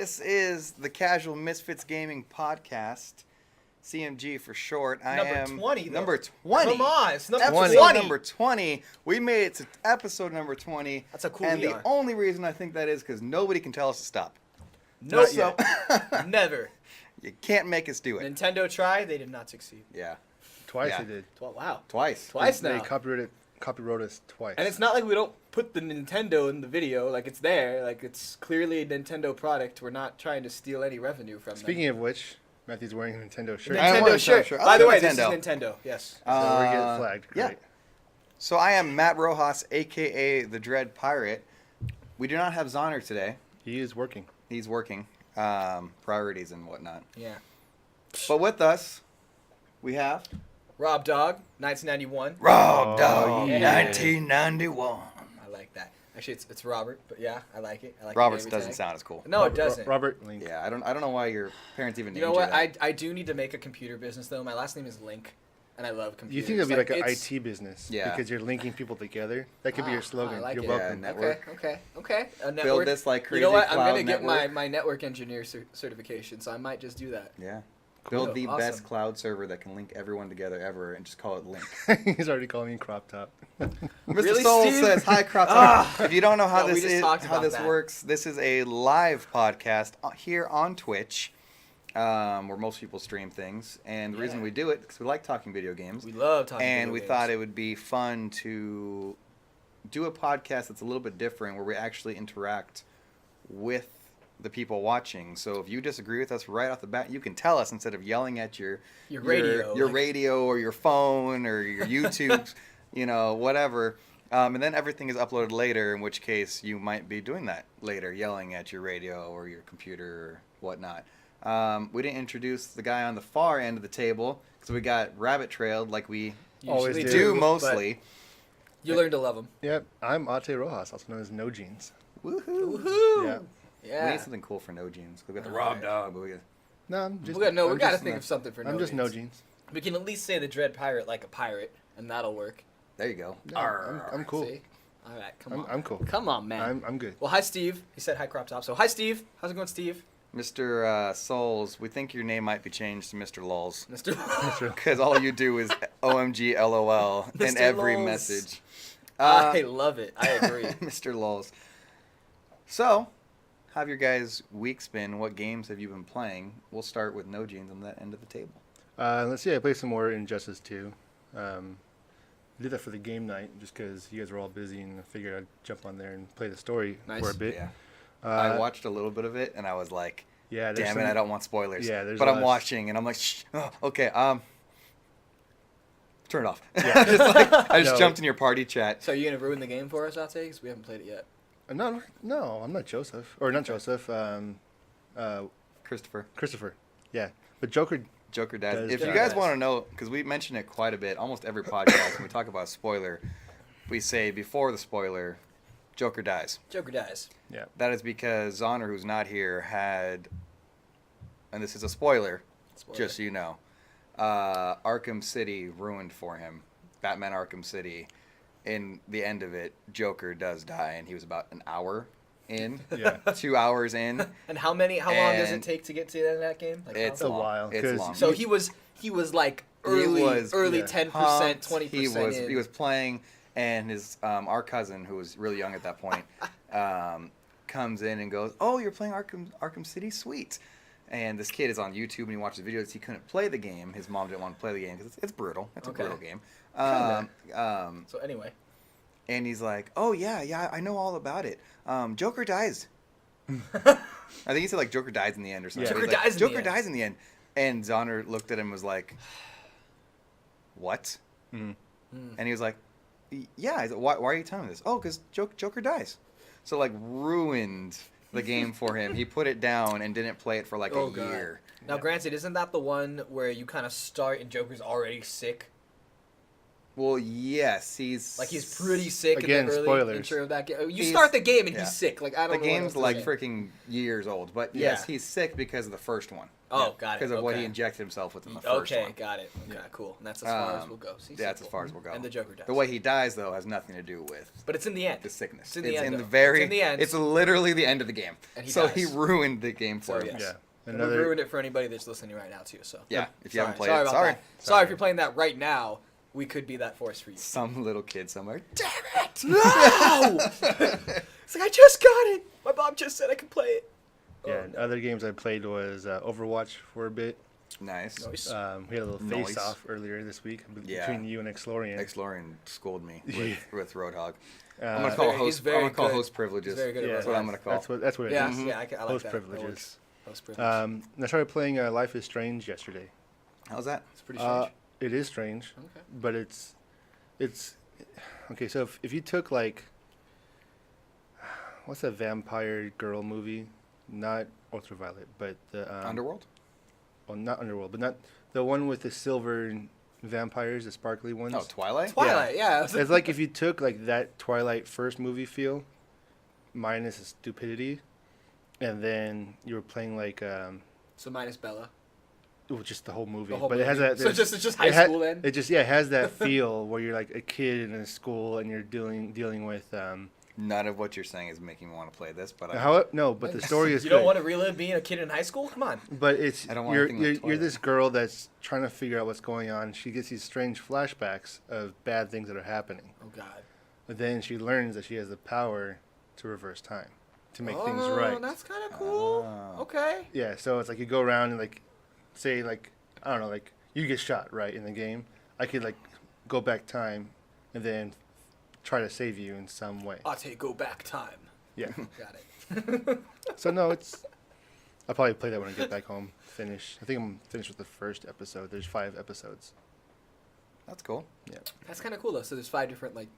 This is the Casual Misfits Gaming Podcast, CMG for short. Number 20, though. Number 20. Come on, it's number episode 20. number 20. We made it to episode number 20. That's a cool And we the are. only reason I think that is because nobody can tell us to stop. No, So never. you can't make us do it. Nintendo tried, they did not succeed. Yeah. Twice Yeah. they did. Wow. Twice. Twice They now. copyrighted us twice. And it's not like we don't put the Nintendo in the video. Like, it's there. Like, it's clearly a Nintendo product. We're not trying to steal any revenue from them. Speaking of which, Matthew's wearing a Nintendo shirt. I am wearing Nintendo a shirt. shirt. By the way, Nintendo. this is Nintendo. Yes. So we're getting flagged. Yeah. Great. So I am Matt Rojas, a.k.a. the Dread Pirate. We do not have Zoner today. He is working. He's working. Priorities and whatnot. Yeah. But with us, we have... Rob Dog, 1991. Rob Oh, Dog, yeah. 1991. I like that. Actually, it's Robert, but yeah, I like it. I like Robert's the doesn't tag. sound as cool. No, it doesn't. Robert Link. Yeah, I don't know why your parents even You named know what? that. I do need to make a computer business though. My last name is Link, and I love You computers. think it'd be like an it's- IT business? Yeah. Because you're linking people together. That could be your slogan. I like You're it. welcome. Yeah, network. Okay. A network. Build this like crazy You know what? I'm cloud gonna get network. my network engineer certification, so I might just do that. Yeah. Cool. Build the Awesome. best cloud server that can link everyone together ever and just call it Link. He's already calling me crop top. Mr. Really, Soul Steve? says, hi, Crop Ah. Top. If you don't know how No, we this just is, talked how about this that. works, this is a live podcast here on Twitch, where most people stream things. And the reason Yeah. we do it is because we like talking video games. We love talking. And video we games. thought it would be fun to do a podcast that's a little bit different, where we actually interact with the people watching. So if you disagree with us right off the bat, you can tell us instead of yelling at your radio, your like- radio or your phone or your YouTube, whatever. And then everything is uploaded later, in which case you might be doing that later, yelling at your radio or your computer or whatnot. We didn't introduce the guy on the far end of the table because we got rabbit trailed like we Always Usually do but mostly. You learn to love them. Yep. I'm Ate Rojas, also known as No Jeans. Woohoo! Woohoo! Yeah. We Yeah. need something cool for No Jeans. We got the Alright. Rob Dog, but we got... No, I'm just. we I'm got to just- think of something for. I'm no just No jeans. Jeans. We can at least say the Dread Pirate like a pirate, and that'll work. There you go. Yeah, I'm cool. See? All right, come on. I'm cool. Come on, man. I'm good. Well, hi, Steve. He said hi, crop top. So, hi, Steve. How's it going, Steve? Mr. Souls, we think your name might be changed to Mr. Lulz. Mr. Because all you do is OMG LOL in Mr. every Lulz. message. I love it. I agree. Mr. Lulz. So, how have your guys' weeks been? What games have you been playing? We'll start with No Jeans on that end of the table. Let's see. I played some more Injustice 2. Did that for the game night just because you guys were all busy, and I figured I'd jump on there and play the story Nice. for a bit. Yeah. I watched a little bit of it, and I was like, Yeah, there's damn it, some- I don't want spoilers. Yeah, there's But I'm lots. watching, and I'm like, shh, oh, okay, turn it off. Yeah. I just No. jumped in your party chat. So, you going to ruin the game for us, Ate? Because we haven't played it yet. No, I'm not Joseph. Or not Joseph. Christopher. Christopher. Yeah, but Joker. Joker dies. Does If you die. guys want to know, because we mention it quite a bit, almost every podcast, when we talk about a spoiler, we say before the spoiler, Joker dies. Joker dies. Yeah. That is because Zoner, who's not here, had, and this is a spoiler, Spoiler. just so you know, Arkham City ruined for him. Batman Arkham City. In the end of it, Joker does die, and he was about an hour in, Yeah. 2 hours in. And how long does it And take to get to the end of that game? Like, It's how- a long. while, It's 'cause- long. So he was like early yeah. 10%, Pumped. 20% He was playing, and his our cousin, who was really young at that point, comes in and goes, "Oh, you're playing Arkham City? Sweet!" And this kid is on YouTube and he watches videos. He couldn't play the game. His mom didn't want to play the game because it's brutal. It's Okay. a brutal game. So anyway, And he's like, "Oh yeah, I know all about it. Joker dies." I think he said like Joker dies in the end or something. Yeah. He's Joker like, dies in the Joker end. dies in the end. And Zoner looked at him and was like, "What?" Mhm. And he was like, "Yeah." He's like, why are you telling me this? Oh, because Joker dies. So like ruined the game for him. He put it down and didn't play it for like Oh, a God. year. now granted, isn't that the one where you kind of start and Joker's already sick? Well, yes, he's pretty sick Again, in the early spoilers. intro of that game. You He's- start the game and yeah. he's sick. Like I The don't know. game's what like else to say. freaking years old, but Yeah. yes, he's sick because of the first one. Oh, got it. Because of what he Okay. injected himself with in the first Okay, one. got it. Okay, cool. And that's as far as we'll go. See, That's simple. as far as we'll go. And the Joker dies. The way he dies, though, has nothing to do with but it's in the end. the sickness. It's in the end, though. very. It's in the end. It's literally the end of the game. And he so dies. he ruined the game So, for him. yes. Yeah. And we ruined it for anybody that's listening right now too. So Yeah, if you Sorry. haven't played sorry it, about sorry. that. Sorry if you're playing that right now. We could be that force for you. Some little kid somewhere. Damn it! No! It's like I just got it. My mom just said I could play it. Yeah. Oh, And no. other games I played was Overwatch for a bit. Nice. Nice. We had a little Nice. face-off earlier this week Yeah. between you and Xlorian. Ex-Lorian schooled me Yeah. with Roadhog. Uh, I'm gonna call He's host. I'm very gonna call good. host privileges. He's very good at Yeah, That's what I'm gonna call. That's what it Yeah, is. yeah, I like Host that. privileges. That works. Host privilege. And I started playing Life is Strange yesterday. How's that? It's pretty strange. It is strange, Okay. but it's okay. So if you took like, what's that vampire girl movie? Not Ultraviolet, but the Underworld. Well, not Underworld, but not the one with the silver vampires, the sparkly ones. Oh, Twilight. Twilight, yeah. It's like if you took like that Twilight first movie feel, minus the stupidity, and then you were playing like So minus Bella. just the whole movie. The whole But it has movie. that. So it's just high it school then? It just it has that feel where you're like a kid in a school and you're dealing with. None of what you're saying is making me want to play this, but But the story is You good. don't want to relive being a kid in high school? Come on. But it's I don't want you're anything like you're Twilight. this girl that's trying to figure out what's going on. She gets these strange flashbacks of bad things that are happening. Oh God. But then she learns that she has the power to reverse time, to make things Oh, right. that's kind of cool. Oh. Okay. Yeah, so it's like you go around and like, say like I don't know, like you get shot right in the game. I could like go back time, and then try to save you in some way. I'll take go back time. Yeah. Got it. So no, I'll probably play that when I get back home. Finish. I think I'm finished with the first episode. There's 5 episodes. That's cool. Yeah. That's kind of cool though. So there's 5 different like.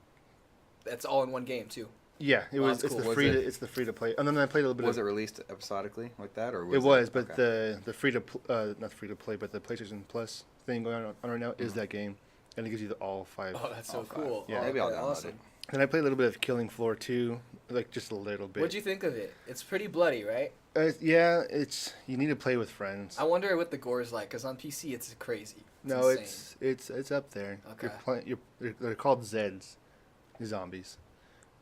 That's all in one game too. Yeah, it Wow, was. that's It's cool. the it's the free to play. And then I played a little bit. Was it released episodically like that, or It was, but okay. the free to not free to play, but the PlayStation Plus thing going on right now is that game, and it gives you all 5. Oh, that's so All 5. cool. Yeah. Oh, Maybe I'll okay, download awesome. it. And I played a little bit of Killing Floor 2, like just a little bit. What'd you think of it? It's pretty bloody, right? Yeah, you need to play with friends. I wonder what the gore is like, because on PC it's crazy. No, insane. it's up there. Okay. They're called Zeds, zombies,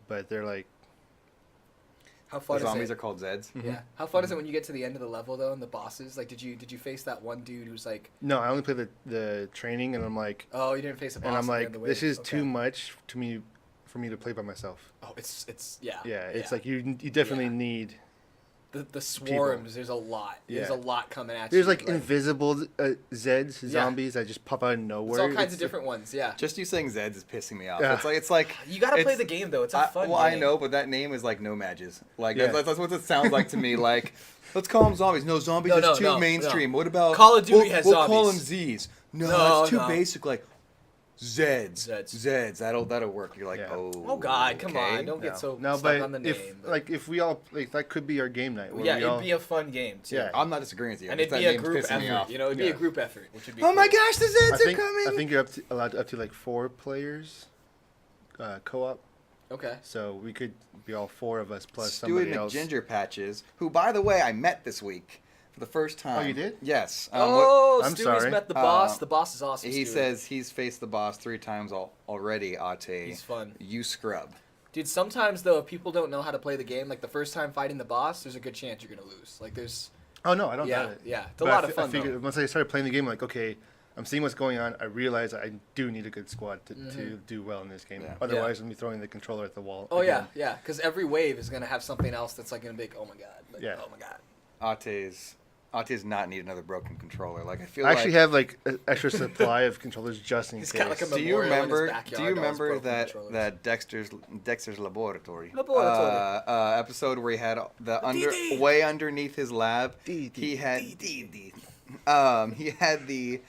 but they're like How fun The is zombies it? are called Zeds. Yeah. How fun is it when you get to the end of the level though, and the bosses? Like, did you face that one dude who's like, no. I only play the training, and I'm like, oh, you didn't face a boss? and I'm at the end like, of the this wave. is Okay. too much for me to play by myself. Oh, it's yeah. Yeah, it's like you definitely Yeah. need. the swarms. There's a lot. There's a Yeah. lot coming at There's you. like invisible Zeds, zombies that just pop out of nowhere. There's all kinds It's of different ones. Yeah. Just you saying Zeds is pissing me off. Yeah. It's like You gotta play it's- the game though. It's a fun Well, game. I know, but that name is like no matches. Like Yeah. that's what it sounds like to me. Like, let's call them zombies. No, zombies No, is no, too no, mainstream. no. What about Call of Duty has we'll call them zombies. Z's. No, No, that's too no. basic. Like Zeds. Zeds. That'll work. You're like, Yeah. Oh God, come okay. on! Don't get so no, stuck but on the name. if we all like that could be our game night. Where yeah, we it'd all, be a fun game too. Yeah. I'm not disagreeing with you. And Just it'd be that a name's group pissing me effort. off. You know, it'd be Yeah. a group effort, which would be. Oh my cool. gosh, the Zeds I think are coming. I think you're allowed up to like 4 players, co-op. Okay. So we could be all 4 of us plus Stewie somebody else. McGinger Patches, who by the way I met this week for the first time. Oh, you did? Yes. Oh, I'm Stewie's sorry. met the boss. Uh, The boss is awesome. He Stewie. says he's faced the boss 3 times already, Ate. He's fun. You scrub. Dude, sometimes though, if people don't know how to play the game, like the first time fighting the boss, there's a good chance you're gonna lose. Like there's. Oh no, I don't Yeah, doubt it. yeah. It's a But lot I of fi- I fun, figured though. once I started playing the game, I'm like, okay, I'm seeing what's going on. I realize I do need a good squad to do well in this game. Yeah. Otherwise, I'm be throwing the controller at the wall. Oh again. yeah. Because every wave is gonna have something else that's like gonna be like, oh my god. Like, Yeah. Oh my god. Ate's not need another broken controller. Like I feel I actually like. have like an extra supply of controllers just in He's case. got like a Do you memorial in his remember? backyard, Do you all his remember broken that controllers. Dexter's Laboratory Laboratory. episode where he had the DD. way underneath his lab? DD. He had DD. He had the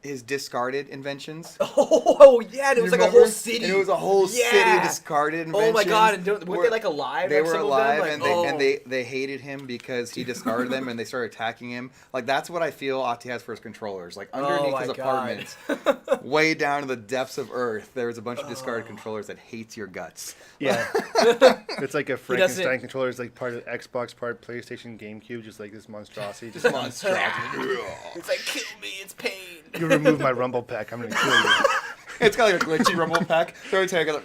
his discarded inventions. Oh yeah, and it was like a whole Remember? city. And it was a whole city of discarded inventions. Oh my god! And weren't they like alive? They like, were some alive, of them? Like, and they hated him because he discarded them, and they started attacking him. Like that's what I feel Ati has for his controllers. Like underneath his apartment, way down in the depths of Earth, there's a bunch of discarded controllers that hates your guts. Yeah. It's like a Frankenstein controller. It's like part of Xbox, part PlayStation, GameCube, just like this monstrosity. Just Monstrosity. It's like, kill me, it's pain. You remove my rumble pack, I'm gonna kill you. It's got like a glitchy rumble pack. So every time I go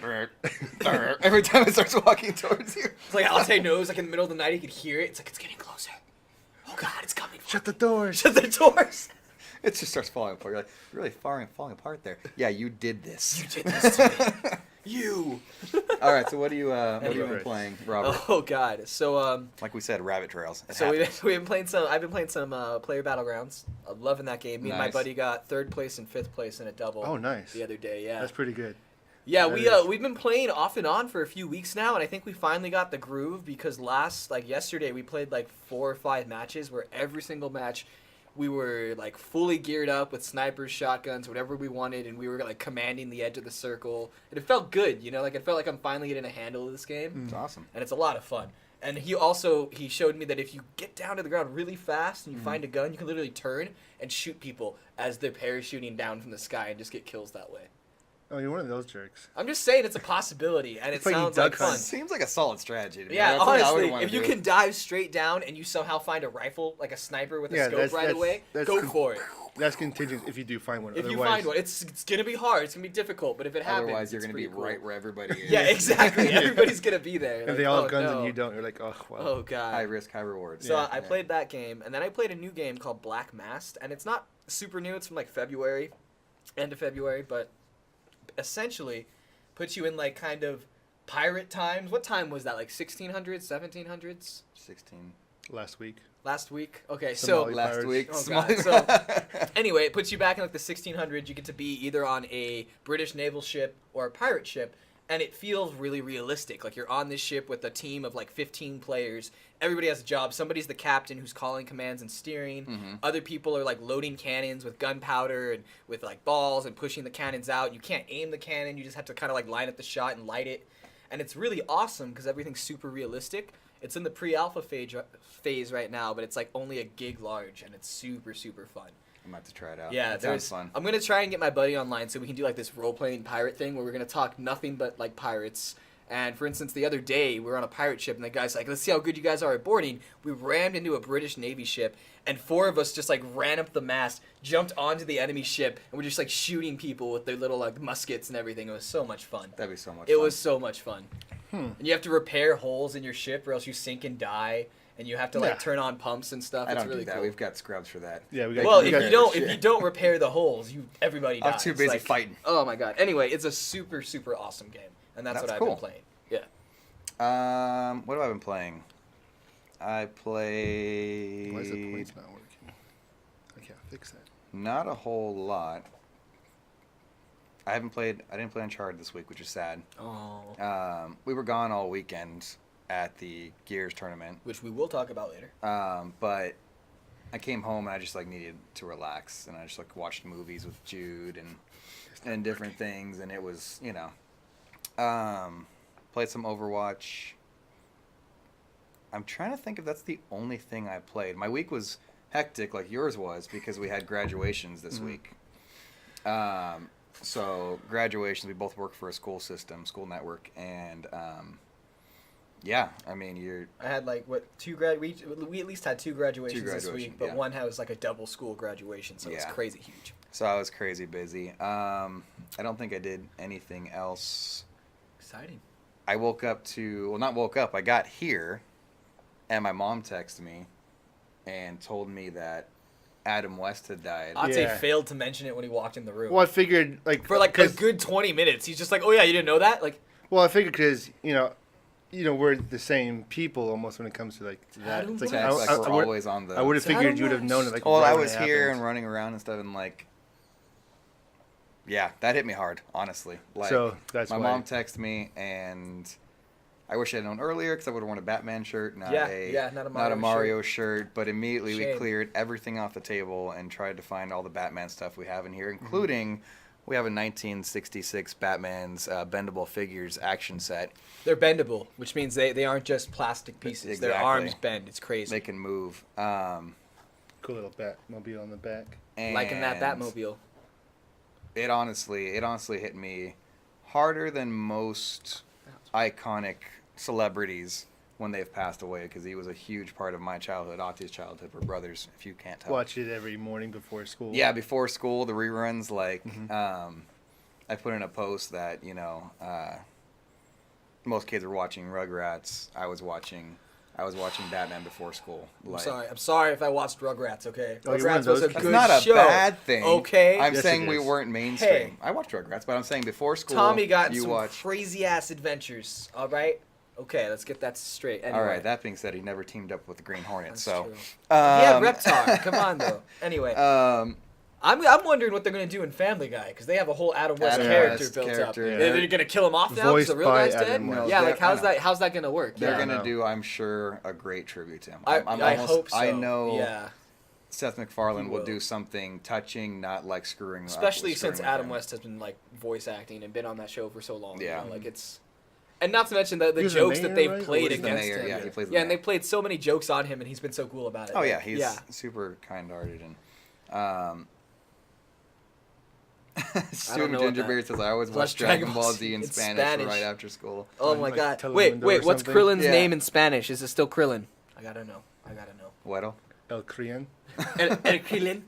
like, every time it starts walking towards you. It's like Altair knows, like in the middle of the night, he could hear it. It's like, it's getting closer. Oh god, it's coming. Shut the doors. Shut the doors. It just starts falling apart. You're like, you're really falling apart there. Yeah, you did this. You did this to me. You. All right, so what are you been playing, Robert? Oh god. So like we said, rabbit trails. We've been playing some. I've been playing some Player Battlegrounds. I'm loving that game. Me and my buddy got 3rd place and 5th place in a double. Oh, nice. The other day, yeah. That's pretty good. Yeah, we've been playing off and on for a few weeks now, and I think we finally got the groove because yesterday we played like 4 or 5 matches where every single match we were like fully geared up with snipers, shotguns, whatever we wanted, and we were like commanding the edge of the circle. And it felt good, you know, like it felt like I'm finally getting a handle of this game. It's awesome. And it's a lot of fun. And he showed me that if you get down to the ground really fast and you find a gun, you can literally turn and shoot people as they're parachuting down from the sky and just get kills that way. Oh, you're one of those jerks. I'm just saying it's a possibility, and it It's like sounds like fun. Seems like a solid strategy to me. Yeah, That's something I would honestly, wanna if you do. can dive straight down and you somehow find a rifle, like a sniper with a scope right away, go for it. That's contingent if you do find one. If you find one, it's gonna be hard. It's gonna be difficult, but if it happens, otherwise you're gonna be cool. right where everybody is. Yeah, exactly. Everybody's gonna be there. If Like, they all oh, have guns no. and you don't, you're like, oh, wow. Oh god. High risk, high reward. So I played that game, and then I played a new game called Black Masked, and it's not super new. It's from like February, end of February, but essentially puts you in like kind of pirate times. What time was that? Like 1600s, 1700s? 16. Last week. Last week? Okay, Somali so... Last pirates. week. Oh, Somali- God. So, anyway, it puts you back in like the 1600s. You get to be either on a British naval ship or a pirate ship, and it feels really realistic. Like you're on this ship with a team of like 15 players. Everybody has a job. Somebody's the captain who's calling commands and steering. Mm-hmm. Other people are like loading cannons with gunpowder and with like balls and pushing the cannons out. You can't aim the cannon. You just have to kind of like line up the shot and light it. And it's really awesome because everything's super realistic. It's in the pre-alpha phase right now, but it's like only a gig large, and it's super, super fun. I'm about to try it out. Yeah, it sounds fun. I'm gonna try and get my buddy online so we can do like this role-playing pirate thing where we're gonna talk nothing but like pirates. And for instance, the other day we were on a pirate ship, and the guy's like, "Let's see how good you guys are at boarding." We rammed into a British Navy ship, and 4 of us just like ran up the mast, jumped onto the enemy ship, and we're just like shooting people with their little like muskets and everything. It was so much fun. That'd be so much fun. It was so much fun. And you have to repair holes in your ship, or else you sink and die. And you have to like turn on pumps and stuff. I It's don't really do that. cool. We've got scrubs for that. Yeah, Well, if you don't repair the holes, everybody dies. I'm too busy fighting. Oh my god. Anyway, it's a super, super awesome game, and that's what I've cool. been playing. Yeah. What have I been playing? I play. Why is the points not working? I can't fix that. Not a whole lot. I didn't play Uncharted this week, which is sad. Oh. We were gone all weekend at the Gears tournament. Which we will talk about later. But I came home and I just like needed to relax, and I just like watched movies with Jude and different things, and it was, you know, played some Overwatch. I'm trying to think if that's the only thing I played. My week was hectic like yours was because we had graduations this week. So graduations, we both work for a school network, and yeah, I mean I had like we at least had 2 graduations this week, but one was like a double school graduation, so it's crazy huge. So I was crazy busy. I don't think I did anything else. Exciting. I I got here, and my mom texted me and told me that Adam West had died. Ate failed to mention it when he walked in the room. Well, I figured for like a good 20 minutes, he's just like, "Oh yeah, you didn't know that?" Like, well, I figured because you know we're the same people almost when it comes to like that. It's like, we're always on the. I would have figured you would have known it. Like, well, right I when was it here happened. and running around and stuff, and like, yeah, that hit me hard, honestly. Like, So that's my why. mom texted me, and I wish I'd known earlier because I would have worn a Batman shirt, not Yeah, a yeah, not a not a Mario Mario shirt. But immediately we Shame. cleared everything off the table and tried to find all the Batman stuff we have in here, including we have a 1966 Batman's bendable figures action set. They're bendable, which means they aren't just plastic pieces. Their Exactly. arms bend. It's crazy. They can move. Cool little Batmobile on the back. Liking that and Batmobile. It honestly hit me harder than most iconic celebrities when they've passed away, because he was a huge part of my childhood. Ati's childhood. We're brothers, if you can't tell. Watch it every morning before school. Yeah, before school, the reruns. Like, I put in a post that most kids were watching Rugrats. I was watching Batman before school. Like, I'm sorry if I watched Rugrats. Okay, Oh, you're one of Rugrats was a those that's good not a show. bad thing. Okay, I'm Yes, saying it we is. weren't mainstream. Hey. I watched Rugrats, but I'm saying before school. Tommy got you some watch. crazy ass adventures. All right. Okay, let's get that straight. Anyway. All right. That being said, he never teamed up with the Green Hornet. That's so. true. Yeah, Um, Reptar. Come on, though. Anyway, Um, I'm wondering what they're gonna do in Family Guy, because they have a whole Adam West Adam character West built character, up. yeah. They're gonna kill him off now because the Voiced real by guy's dead. Adam West. Yeah, like I know. how's that gonna work? they're Yeah. gonna no. do, I'm sure, a great tribute to him. I almost, hope so. I know. Yeah. Seth MacFarlane He will will. do something touching, not like screwing. Especially up, since screwing with Adam him. West has been like voice acting and been on that show for so long. Yeah. You know, like it's, and not to mention the He was the jokes that mayor, they've right? Or played was he the against mayor? him. Yeah, he plays the yeah, and mayor. they played so many jokes on him, and he's been so cool about it. Oh Like, yeah, he's super kind-hearted and. Student know what Gingerbeard that- says I always Plus watch Dragon Ball Z in Spanish right after school. Oh On, my like, god! Telemundo Wait, or what's something? Krillin's Yeah. name in Spanish? Is it still Krillin? I gotta know. Weddle? El Krian. El Krillin.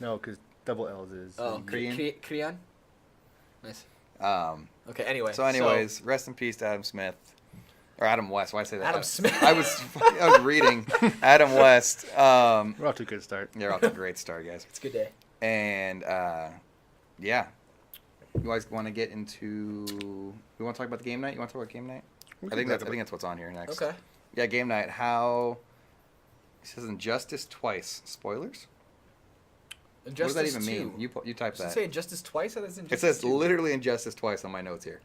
No, because double L's is. Oh, Krian? Krian. Nice. Um, Okay. Anyway. so anyways, rest in pease to Adam Smith. Or Adam West. Why I say that? Adam Smith. I was reading Adam West. We're off to a good start. You're off to a great start, guys. It's a good day. And yeah, you guys want to get into? We want to talk about the game night. You want to talk about game night? I think that's what's on here next. Okay. Yeah, game night. How? It says Injustice twice. Spoilers? Injustice what does that even 2. mean? You type Does it that. say Injustice twice? Or does It says 2? literally Injustice twice on my notes here.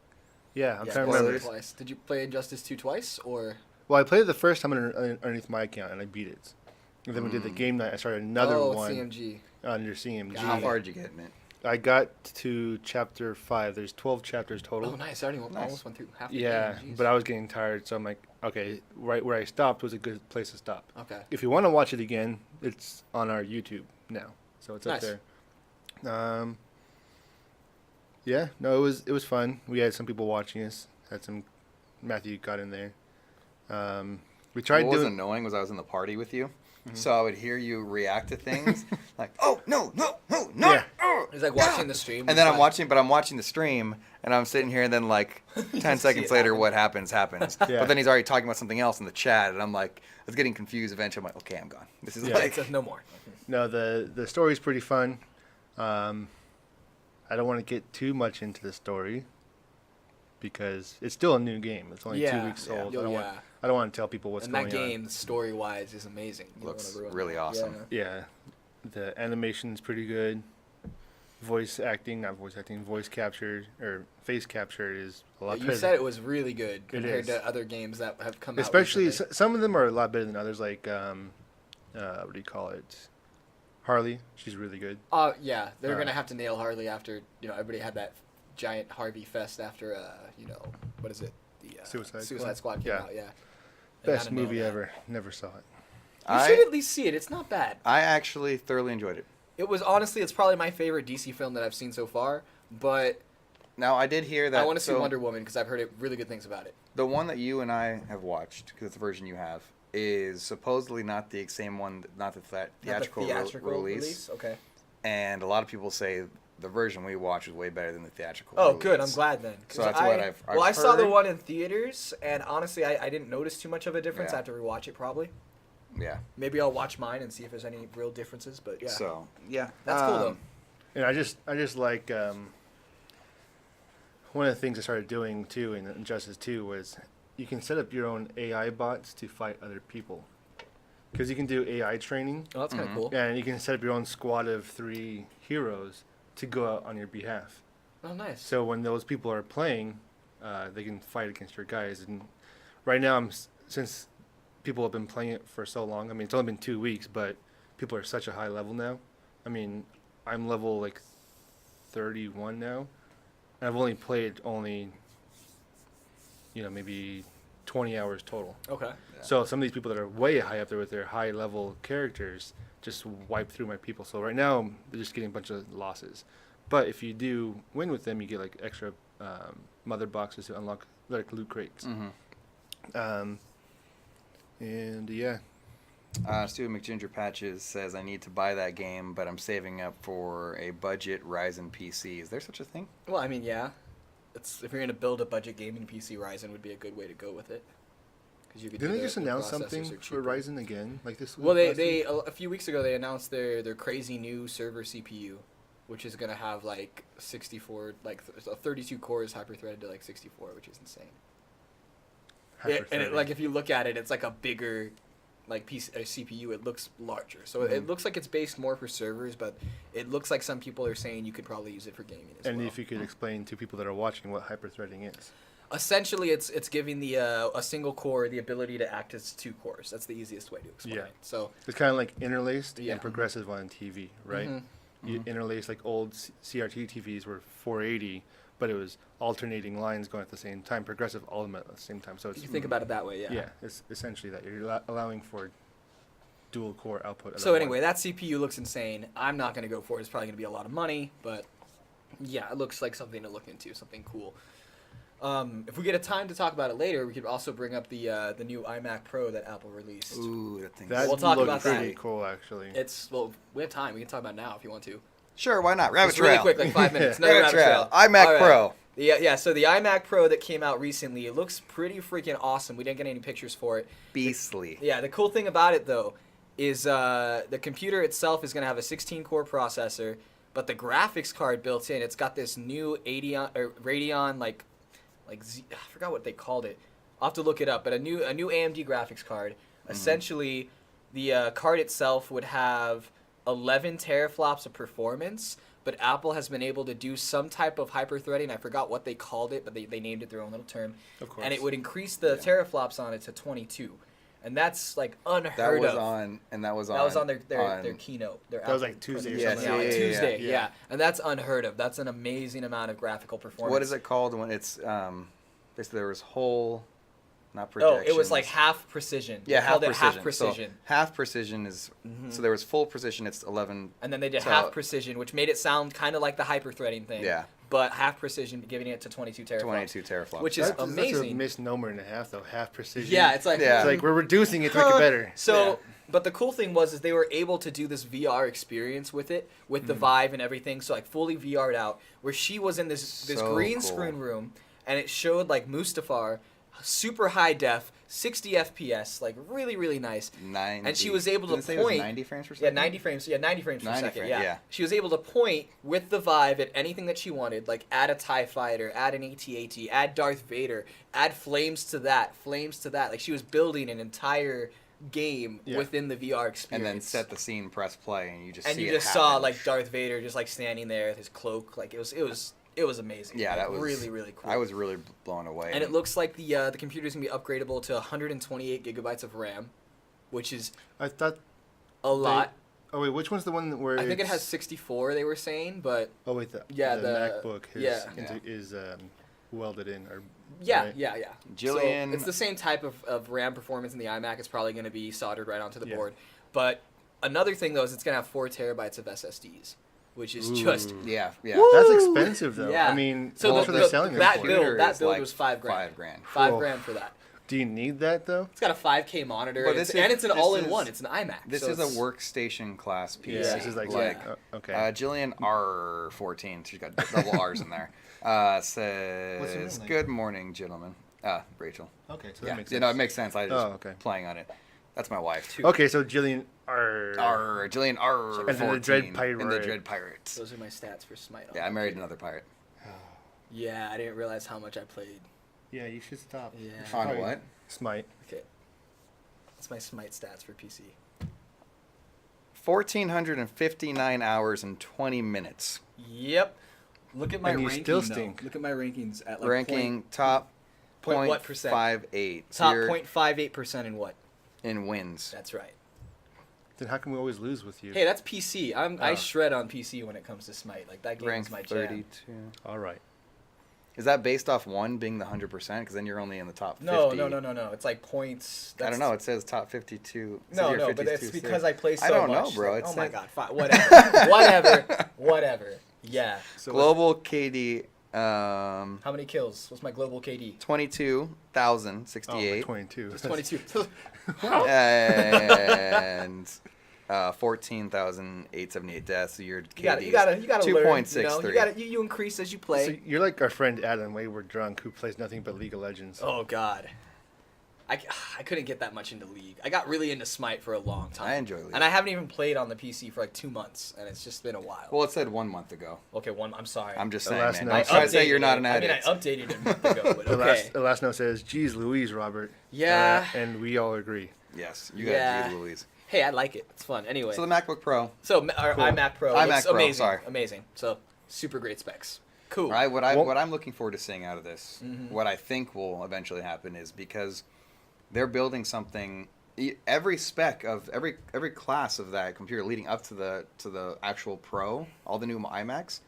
Yeah, I'm Yeah, trying to spoilers. remember. twice. Did you play Injustice 2 twice or? Well, I played it the first time underneath my account, and I beat it. And then we did the game night. I started another one CMG. under CMG. Got How it. far did you get in it? I got to chapter 5. There's 12 chapters total. Oh, nice. I already Nice. almost went through half the Yeah, game. Jeez. but I was getting tired, so I'm like, okay, right where I stopped was a good place to stop. Okay. If you want to watch it again, it's on our YouTube now, so it's Nice. up there. Yeah, no, it was fun. We had some people watching us. Had some Matthew got in there. We tried what was doing. annoying was I was in the party with you, so I would hear you react to things like, "Oh no, no, no, no!" Yeah. oh, It's like no." watching the stream. And then I'm watching the stream, and I'm sitting here, and then like 10 see seconds it later, happen. what happens. Yeah. But then he's already talking about something else in the chat, and I'm like, I was getting confused. Eventually, I'm like, okay, I'm gone. This is Yeah. It like, says no more. No, the story's pretty fun. I don't want to get too much into the story because it's still a new game. It's only 2 weeks Yeah. old. Yo, I don't want to tell people what's And going that game, story-wise, is amazing. You don't Looks wanna ruin really it. awesome. on. Yeah, the animation's pretty good. Voice capture or face capture is a lot You better. said it was really good compared is. to other games that have come Especially out. recently. some of them are a lot better than others. Like what do you call it? Harley, she's really good. Yeah, they're Uh, gonna have to nail Harley after everybody had that giant Harvey fest after what is it? The Suicide Squad came Yeah. out. Yeah. They Best gotta nail movie that. ever. Never saw it. You should at least see it. It's not bad. I actually thoroughly enjoyed it. It was honestly, it's probably my favorite DC film that I've seen so far. But Now I did hear that. I want to see so Wonder Woman because I've heard really good things about it. The one that you and I have watched, because it's the version you have, is supposedly not the same one, not the theatrical, release. Okay. And a lot of people say the version we watched was way better than the theatrical. Oh, release. good. I'm glad then. 'Cause So that's what I've well, I saw the heard. one in theaters, and honestly, I didn't notice too much of a difference. Yeah. I have to rewatch it probably. Yeah. Maybe I'll watch mine and see if there's any real differences. But yeah, So yeah, that's cool though. And I just like one of the things I started doing too in Injustice 2 was you can set up your own AI bots to fight other people because you can do AI training Oh, that's kind of Mhm. cool. and you can set up your own squad of 3 heroes to go out on your behalf. Oh, nice. So when those people are playing, they can fight against your guys. And right now, since people have been playing it for so long. I mean, it's only been 2 weeks, but people are such a high level now. I mean, I'm level like 31 now, and I've only played maybe 20 hours total. Okay. Yeah. So some of these people that are way high up there with their high level characters just wipe through my people. So right now they're just getting a bunch of losses. But if you do win with them, you get like extra mother boxes to unlock like loot crates. Mm-hmm. And yeah. Steven McGinger Patches says, I need to buy that game, but I'm saving up for a budget Ryzen PC. Is there such a thing? Well, I mean, yeah. If you're going to build a budget gaming PC, Ryzen would be a good way to go with it. Because you could. Didn't they just announce something for Ryzen again, like this week? Well, they a few weeks ago they announced their crazy new server CPU, which is going to have like 64, 32 cores hyper-threaded to like 64, which is insane. And if you look at it, it's like a bigger CPU. It looks larger, so it looks like it's based more for servers, but it looks like some people are saying you could probably use it for gaming as well. And if you could explain to people that are watching what hyper-threading is. Essentially, it's giving a single core the ability to act as 2 cores. That's the easiest way to explain it. So it's kind of like interlaced and progressive on TV, right? Mm-hmm. You interlace like old CRT TVs were 480, but it was alternating lines going at the same time, progressive all at the same time. So it's, you think about it that way, yeah. Yeah, it's essentially that you're allowing for dual core output. So anyway, that CPU looks insane. I'm not going to go for it. It's probably going to be a lot of money, but yeah, it looks like something to look into, something cool. If we get a time to talk about it later, we could also bring up the new iMac Pro that Apple released. Ooh, that thing. We'll talk about that. Pretty cool, actually. We have time. We can talk about it now if you want to. Sure, why not? Rabbit It's trail. really quick, like 5 minutes. Another rabbit trail. iMac All right. Pro. Yeah. So the iMac Pro that came out recently, it looks pretty freaking awesome. We didn't get any pictures for it. Beastly. Yeah. The cool thing about it though is the computer itself is going to have a 16-core processor, but the graphics card built in, it's got this new Radeon I forgot what they called it. I'll have to look it up. But a new AMD graphics card. Mm-hmm. Essentially, the card itself would have 11 teraflops of performance, but Apple has been able to do some type of hyper-threading. I forgot what they called it, but they named it their own little term. Of course. And it would increase the teraflops on it to 22. And that's like unheard of. That was on their keynote. That was like Tuesday or something. Yeah, Tuesday. Yeah. And that's unheard of. That's an amazing amount of graphical performance. What is it called when it's basically there was whole, not projections. Oh, it was like half precision. Yeah, half precision. So half precision is so there was full precision. It's 11. And then they did half precision, which made it sound kind of like the hyper-threading thing. Yeah. But half precision, giving it to 22 teraflops. 22 teraflops. Which is amazing. That's a misnomer and a half, though. Half precision. Yeah, it's like we're reducing it to make it better. So, but the cool thing was they were able to do this VR experience with it, with the Vive and everything. So like fully VR'd out, where she was in this green screen room, and it showed like Mustafar, super high def, 60 FPS, like really, really nice. 90. And she was able to say point. It was 90 frames per second? Yeah, 90 frames. Yeah, 90 frames per second. Yeah. She was able to point with the Vive at anything that she wanted, like add a TIE fighter, add an AT-AT, add Darth Vader, add flames to that. Like she was building an entire game within the VR experience. And then set the scene, press play, and you just saw like Darth Vader just like standing there with his cloak. Like it was amazing. Yeah, that was really, really cool. I was really blown away. And it looks like the computer's gonna be upgradable to 128 gigabytes of RAM, which is I thought a lot. Oh wait, which one's the one where I think it has 64. They were saying, but oh wait, the MacBook is welded in or yeah. Jillian, so it's the same type of RAM performance in the iMac. It's probably going to be soldered right onto the board. But another thing though is it's going to have 4 terabytes of SSDs. Which is just yeah. Woo! That's expensive though. Yeah. I mean, so how much are they selling that for? build like was $5,000. $5,000 for that. Do you need that though? It's got a 5K monitor, but it's an all-in-one. It's an iMac. This is a workstation class PC. Yeah, this is okay. Jillian R14, she's got double R's in there. Says, "Good morning, gentlemen." Rachel. Okay, so that makes sense. You know, it makes sense. I just playing on it. That's my wife too. Okay, so Jillian Jillian R. And then the Dread Pirate. And the Dread Pirates. Those are my stats for Smite. Yeah, I married another pirate. Yeah, I didn't realize how much I played. Yeah, you should stop. Yeah. On what? Smite. Okay. That's my Smite stats for PC. 1,459 hours and 20 minutes. Yep. Look at my ranking. Still stink. Look at my rankings at like ranking top Point what percent? 0.58. Top 0.58% in what? In wins. That's right. Then how come we always lose with you? Hey, that's PC. I Oh. shred on PC when it comes to Smite. Like that game Rank is my jam. 32. All right. Is that based off one being the 100%? Because then you're only in the top 50. No. It's like points. I don't know. It says top 52. It says No, here but it's 52, because so- I play so I don't much. know, bro. Like, It oh my said- god, fine. Whatever. Whatever. Yeah. So Global KD, How many kills? What's my global KD? 22,068. 22. It's 22. And 14,878 deaths. So your KD you gotta learn. 2.63. You increase as you play. So you're like our friend Adam, Wayward Drunk, who plays nothing but League of Legends. Oh god. I couldn't get that much into League. I got really into Smite for a long time. I enjoy League. And I haven't even played on the PC for like 2 months, and it's just been a while. Well, it said 1 month ago. Okay, I'm sorry. I'm just The saying, last man. note- Don't try to say you're not an I mean, addict. I updated it a month ago, but The okay. last note says, "Geez, Louise, Robert." Yeah. And we all agree. Yes, you got Yeah. G. Louise. Hey, I like it. It's fun. Anyway. So the MacBook Pro. So our Cool. iMac Pro. iMac looks Pro, amazing. sorry. Amazing. So super great specs. Cool. All right, what Well- I'm looking forward to seeing out of this, Mm-hmm. what I think will eventually happen is because they're building something. Every spec of every class of that computer leading up to the actual Pro, all the new iMacs,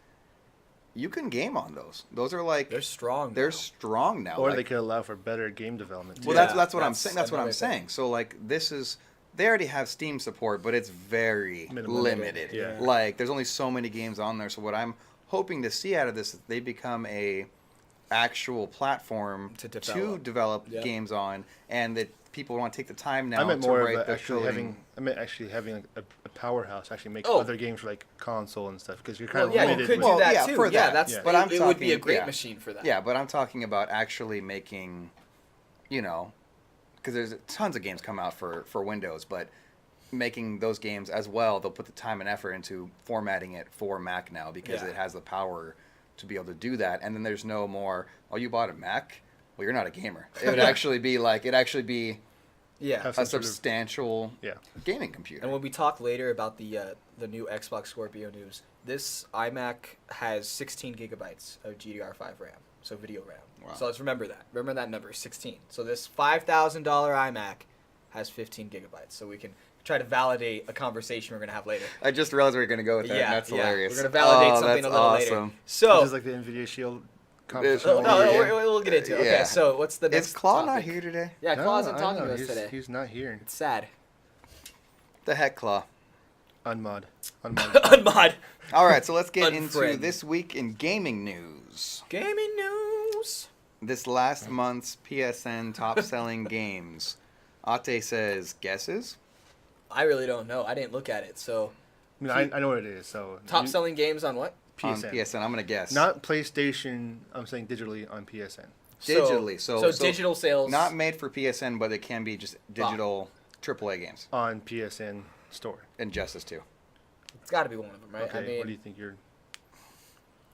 you can game on those. Those are like They're strong. they're now. strong now. Or like, they could allow for better game development. well, too. that's what I'm that's saying. That's what I'm another thing. saying. So like this is they already have Steam support, but it's very Minimal. limited. Yeah. Like there's only so many games on there. So what I'm hoping to see out of this is they become a actual platform To develop. develop Yeah. games on, and that people want to take the time now I meant to more write of the actually coding. having like a powerhouse actually make Oh. other games for like console and stuff because you're kind Well, of yeah, you limited. could with- do that yeah, too. for Yeah, that. that's. Yeah. But I'm it would be a talking- great yeah. machine for that. Yeah, but I'm talking about actually making, because there's tons of games come out for Windows, but making those games as well, they'll put the time and effort into formatting it for Mac now because Yeah. it has the power to be able to do that. And then there's no more, oh, you bought a Mac? Well, you're not a gamer. It would actually be Yeah. Have a some sort of- substantial Yeah. gaming computer. And when we talk later about the new Xbox Scorpio news, this iMac has 16 gigabytes of GDR5 RAM, so video RAM. Wow. So let's remember that. Remember that number, 16. So this $5,000 iMac has 15 gigabytes. So we can try to validate a conversation we're going to have later. I just realized we were going to go with that. Yeah, and that's hilarious. We're going to validate Oh, something that's a little awesome. later. So, This is like the Nvidia Shield competition. Oh, no, yeah. we'll get into it. Okay, Yeah. so what's the next Is Claw topic? not here today? Yeah, No, Claw isn't I talking know, to us he's, today. He's not here. It's sad. The heck, Claw. Unmod. Unmod. All right, so let's get into Unfriend. this week in gaming news. Gaming news. This last month's PSN top-selling games. Ate says, guesses? I really don't know. I didn't look at it. So, I mean, I know what it is. So top selling games on what? On PSN. PSN, I'm going to guess. Not PlayStation. I'm saying digitally on PSN. Digitally, so digital sales. Not made for PSN, but it can be just digital AAA games. On PSN store. Injustice 2. It's got to be one of them, right? Okay. I mean, What do you think?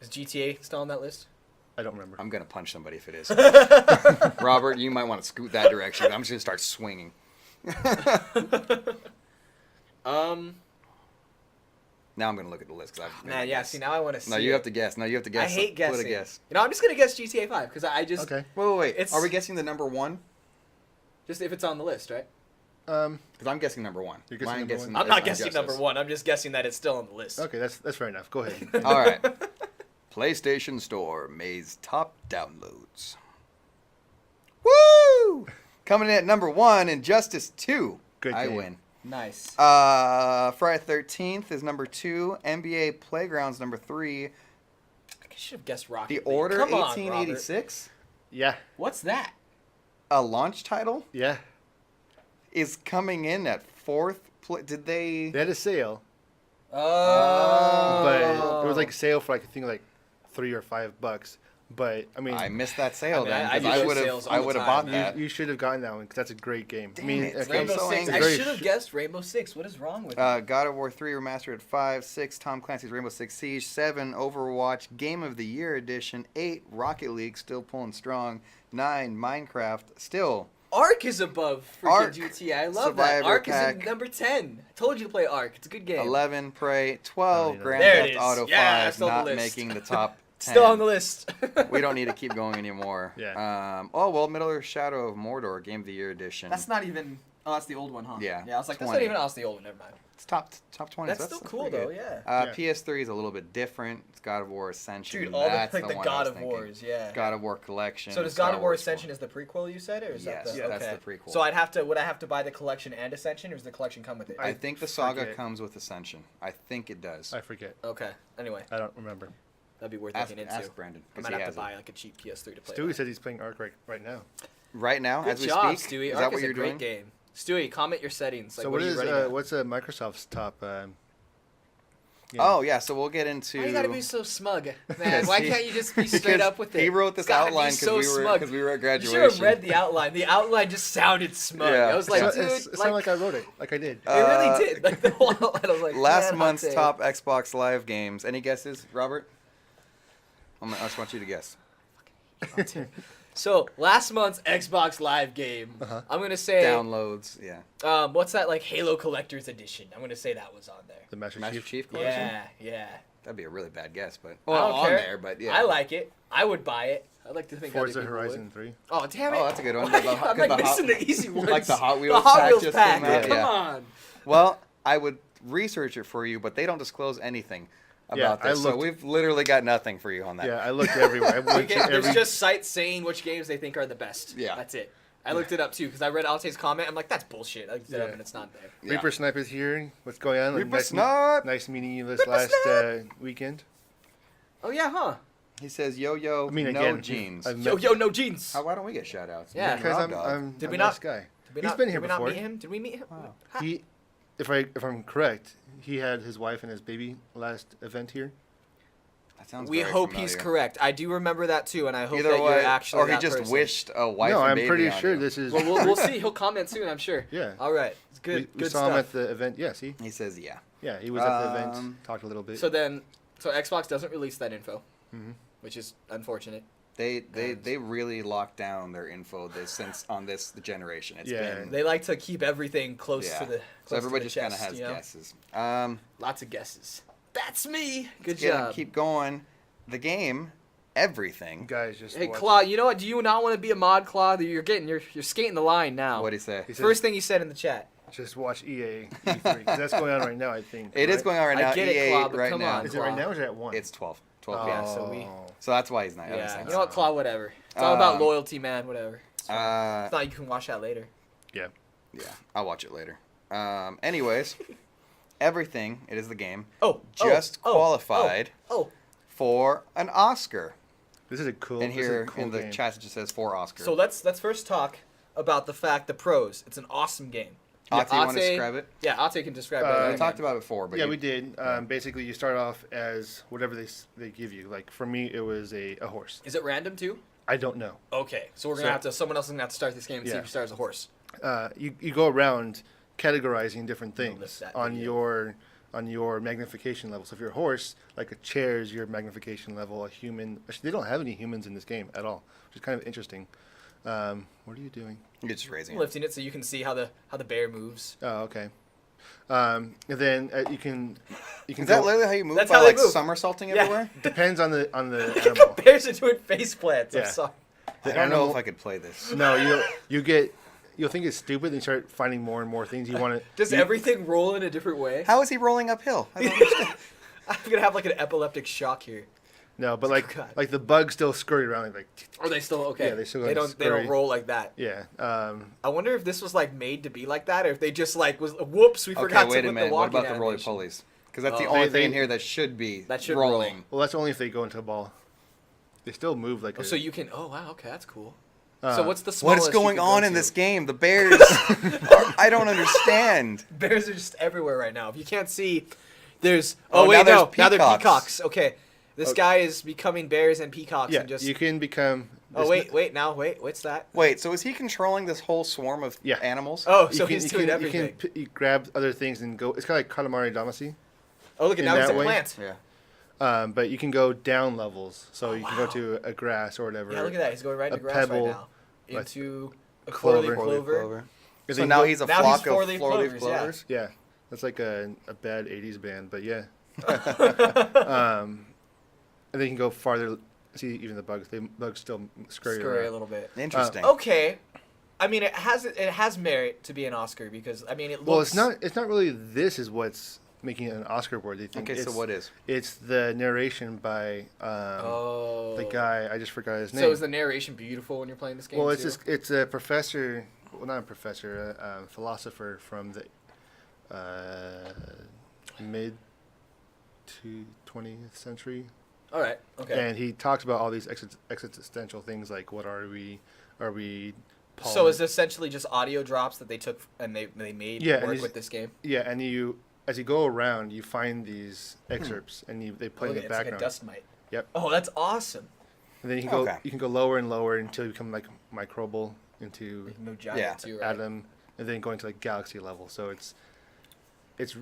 is GTA still on that list? I don't remember. I'm going to punch somebody if it is. Robert, you might want to scoot that direction. I'm just going to start swinging. Now I'm going to look at the list. 'Cause I've Man, yeah. See, now I want to see. No, you it. have to guess. No, you have to guess. I hate Put a guessing. guess. You know, I'm just gonna guess GTA 5 because I just Okay. Wait. It's- Are we guessing the number one? just if it's on the list, right? Because I'm guessing number one. You're guessing Mine number guessing one? I'm not is guessing Injustice. number one. I'm just guessing that it's still on the list. Okay, that's fair enough. Go ahead. All right. PlayStation Store May's top downloads. Woo! Coming in at number one, Injustice 2. Good I game. win. Nice. Friday 13th is number 2. NBA Playground's number 3. I should have guessed Rocket The League. Order Come on, 1886, Yeah. Robert. What's that? a launch title, Yeah. is coming in at 4th. Did they... They had a sale, Oh. but it was like a sale for like I think like $3 or $5. But I mean, I missed that sale I mean, then. I 'cause do I those would sales all have. I the would have time. bought that. you should have gotten that one because that's a great game. Damn I mean, it. okay, Rainbow so Six. angry. I Very should have sh- guessed Rainbow Six. What is wrong with me? God of War 3 Remastered at 5, 6 Tom Clancy's Rainbow Six Siege, 7 Overwatch Game of the Year Edition, 8 Rocket League still pulling strong, 9 Minecraft still. Ark is above freaking Ark. GTA. I love Survivor that. Ark Pack. is in number 10. I told you to play Ark. It's a good game. 11 Prey, 12 Oh, yeah. Grand There it Theft is. Auto Yeah, I 5 stole the not list. making the top Still on the list. We don't need to keep going anymore. Yeah. Middle Shadow of Mordor Game of the Year edition. That's not even. Oh, that's the old one, huh? Yeah. Yeah, I was like, that's 20. not even. Oh, that's the old one. Never mind. It's top 20. That's still cool pretty though. good. Yeah. PS3 is a little bit different. It's God of War Ascension. Dude, all the That's like the one I God was of thinking. Wars. Yeah. God of War Collection. So does Star God of War Wars Ascension one. is the prequel you said, or is Yes, that the? yeah, Okay. that's the prequel. So would I have to buy the collection and Ascension, or does the collection come with it? I think the saga forget. comes with Ascension. I think it does. I forget. Okay. Anyway, I don't remember. that'd be worth Ask, looking into. ask Brandon. I 'cause might he have to has it. buy like a cheap PS3 to play. Stewie that. said he's playing Ark right now. Right now, Good as we job, speak. Stewie. Is Ark that what is you're a great doing? game. Stewie, comment your settings. Like, So what what are is you running at? what's Microsoft's top? Game? Oh yeah, so we'll get into. Why you gotta be so smug, man? Because Why he- can't you just be straight because up with it? He wrote It's this gotta be outline so because smug. we were at You graduation. should have read the outline. The outline just sounded smug. Yeah. I was like, It's dude, it's not like I wrote it, like I did. it really did. Like the whole outline. I was like, Last man, month's hot take. top Xbox Live games. Any guesses, Robert? I just want you to guess. So last month's Xbox Live game, Uh-huh. I'm gonna say, Downloads, yeah. what's that like Halo Collector's Edition? I'm gonna say that was on there. The Master Master Chief. Chief Collection? Yeah, yeah. That'd be a really bad guess, but I don't on care. there, but yeah. I like it. I would buy it. I'd like to think Forza other people Horizon would. 3. Oh damn it! Oh, that's a good one. Why- The- I'm 'cause like the missing Hot- the easy ones. like the Hot Wheels The Hot pack Wheels just pack. came out, Come yeah. on. Well, I would research it for you, but they don't disclose anything about I this. So looked- we've literally got nothing for you on that. Yeah, I looked everywhere. I went to There's every. just sites saying which games they think are the best. Yeah. That's it. I looked it up too because I read Alte's comment. I'm like, that's bullshit. I looked it up Yeah. and it's not there. Yeah. Reaper Sniper's here. What's going on? Reaper nice, Snipe! nice meeting you this Reaper last Snipe! weekend. Oh yeah, huh? He says, "Yo yo, I mean, no again, jeans." I've Yo met- yo, no jeans. Why don't we get shout outs? Yeah. because I'm Did a we nice not- guy. Did we He's not, been here did we before. not meet him? Did we meet him? Wow. He, if I'm correct, he had his wife and his baby last event here. That sounds We very hope familiar. he's correct. I do remember that too, and I hope Either that way, you're actually or he that just person. wished a wife No, and I'm baby pretty on sure you. this is. Well, we'll see. He'll comment soon, I'm sure. Yeah. All right. It's good. We good saw stuff. him at the event. Yeah, see? He says, "Yeah." Yeah, he was at the Um, event. Talked a little bit. So Xbox doesn't release that info, Mhm. which is unfortunate. They really locked down their info on this generation. It's Yeah. been They like to keep everything close yeah. to the. So close everybody to just the kind of chest, has you know? guesses. Lots of guesses. That's me. Good Yeah, job. keep going. The game, everything. Guys, just Hey watch. Claw, you know what? Do you not want to be a mod, Claw? You're skating the line now. What'd he say? He said- First thing he said in the chat. Just watch EA E3. 'cause that's going on right now, I think. It is right? going on right I now. get it, EA Claw, but right come now. on. Is it right now or is it at 1? It's 12. 12 Oh. Yeah, so we- So that's why he's not. That makes Yeah. sense. You know what, Claw? Whatever. It's all about Um, loyalty, man. Whatever. It's fine. Uh, It's not you can watch that later. Yeah. yeah, I'll watch it later. Anyways, everything. It is the game. Just qualified Oh. for an Oscar. This is a cool. And this is a here cool in the game. chat it just says for Oscar. So let's first talk about the fact the pros. It's an awesome game. Ate, you want to Ate- describe it? Yeah, Ate can describe Uh, it. We talked about it before, but Yeah, you- we did. Basically, you start off as whatever they give you. Like for me, it was a horse. Is it random too? I don't know. Okay, so we're gonna So- have to. Someone else is gonna have to start this game and see Yeah. if you start as a horse. You go around categorizing different You'll miss things that on video. your magnification level. So if you're a horse, like a chair is your magnification level. A human, actually, they don't have any humans in this game at all, which is kind of interesting. What are you doing? you're just raising it. Lifting it so you can see how the bear moves. Oh, okay. And then you can Is go. that literally how you move? That's by how they like move. somersaulting Yeah. everywhere? Depends on the animal. Bears are doing face plants. I'm Yeah. sorry. I don't know if I could play this. No, you'll think it's stupid, and you start finding more and more things you want to. Does everything roll in a different way? How is he rolling uphill? I don't understand. I'm gonna have like an epileptic shock here. No, but God. like the bugs still scurry around like. Are they still okay? Yeah, they still They gotta don't scurry. roll like that. Yeah. I wonder if this was like made to be like that, or if they just like was whoops we forgot Okay, wait to a put minute. the What walking about the roly animation. polies? Because that's the Oh. only They- thing in they- here that should be That should rolling. roll. Well, that's only if they go into a ball. They still move like. Oh, so you can. Oh wow, okay, that's cool. Uh, So what's the What smallest is you going could on go in to? this game? The bears. I don't understand. Bears are just everywhere right now. If you can't see, there's. Oh, Oh, now wait, there's no. Now they're peacocks. peacocks. Okay, this guy is becoming bears and peacocks Yeah, and just. you can become. Oh wait, what's that? Wait, so is he controlling this whole swarm of Yeah. animals? Oh, You so can, he's you doing can, everything. You can you grab other things and go. It's kind of like Katamari Damacy. Oh look, at in now he's that a way. plant. Yeah. But you can go down levels, so Oh, you can wow. go to a grass or whatever. Yeah, look at that. He's going right into a grass pebble, right now. like Into a clover. four-leaf clover. And So then now go- he's a Now he's flock of four-leaf four-leaf clovers, yeah. clovers? Yeah, that's like a bad '80s band, but yeah. and then you can go farther. See, even the bugs, bugs still scurry Scurry a around. little bit. Interesting. Okay. I mean, it has merit to be an Oscar because I mean it looks. Well, it's not really. This is what's making it an Oscar worthy thing. Okay, so what is? It's the narration by the guy. I just forgot his name. So is the narration beautiful when you're playing this game? Well, too? it's a professor. Well, not a professor. A philosopher from the mid to 20th century. All right. Okay. And he talks about all these existential things like, what are we? Are we? So is it essentially just audio drops that they took and they made work with this game? Yeah, and as you go around, you find these excerpts, and they play in the background. It's like a dust mite. Yep. Oh, that's awesome. And then you can go lower and lower until you become like microbial into No giant too, right? atom, and then going to like galaxy level. So it's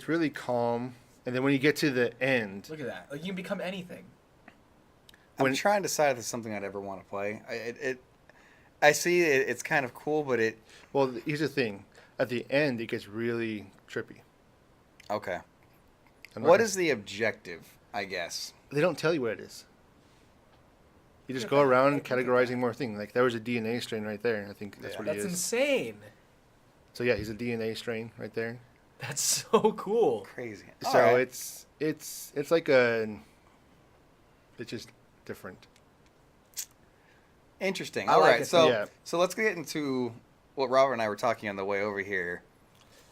really calm. And then when you get to the end, Look at that. Like you can become anything. I'm trying to decide if it's something I'd ever want to play. I see it's kind of cool, but well, here's the thing. At the end, it gets really trippy. Okay. What is the objective, I guess? They don't tell you what it is. You just go around categorizing more things. Like there was a DNA strain right there. I think that's what he is. That's insane. So yeah, he's a DNA strain right there. That's so cool. Crazy. So All right. it's like it's just different. Interesting. I All like right. it. So let's get into what Robert and I were talking on the way over here.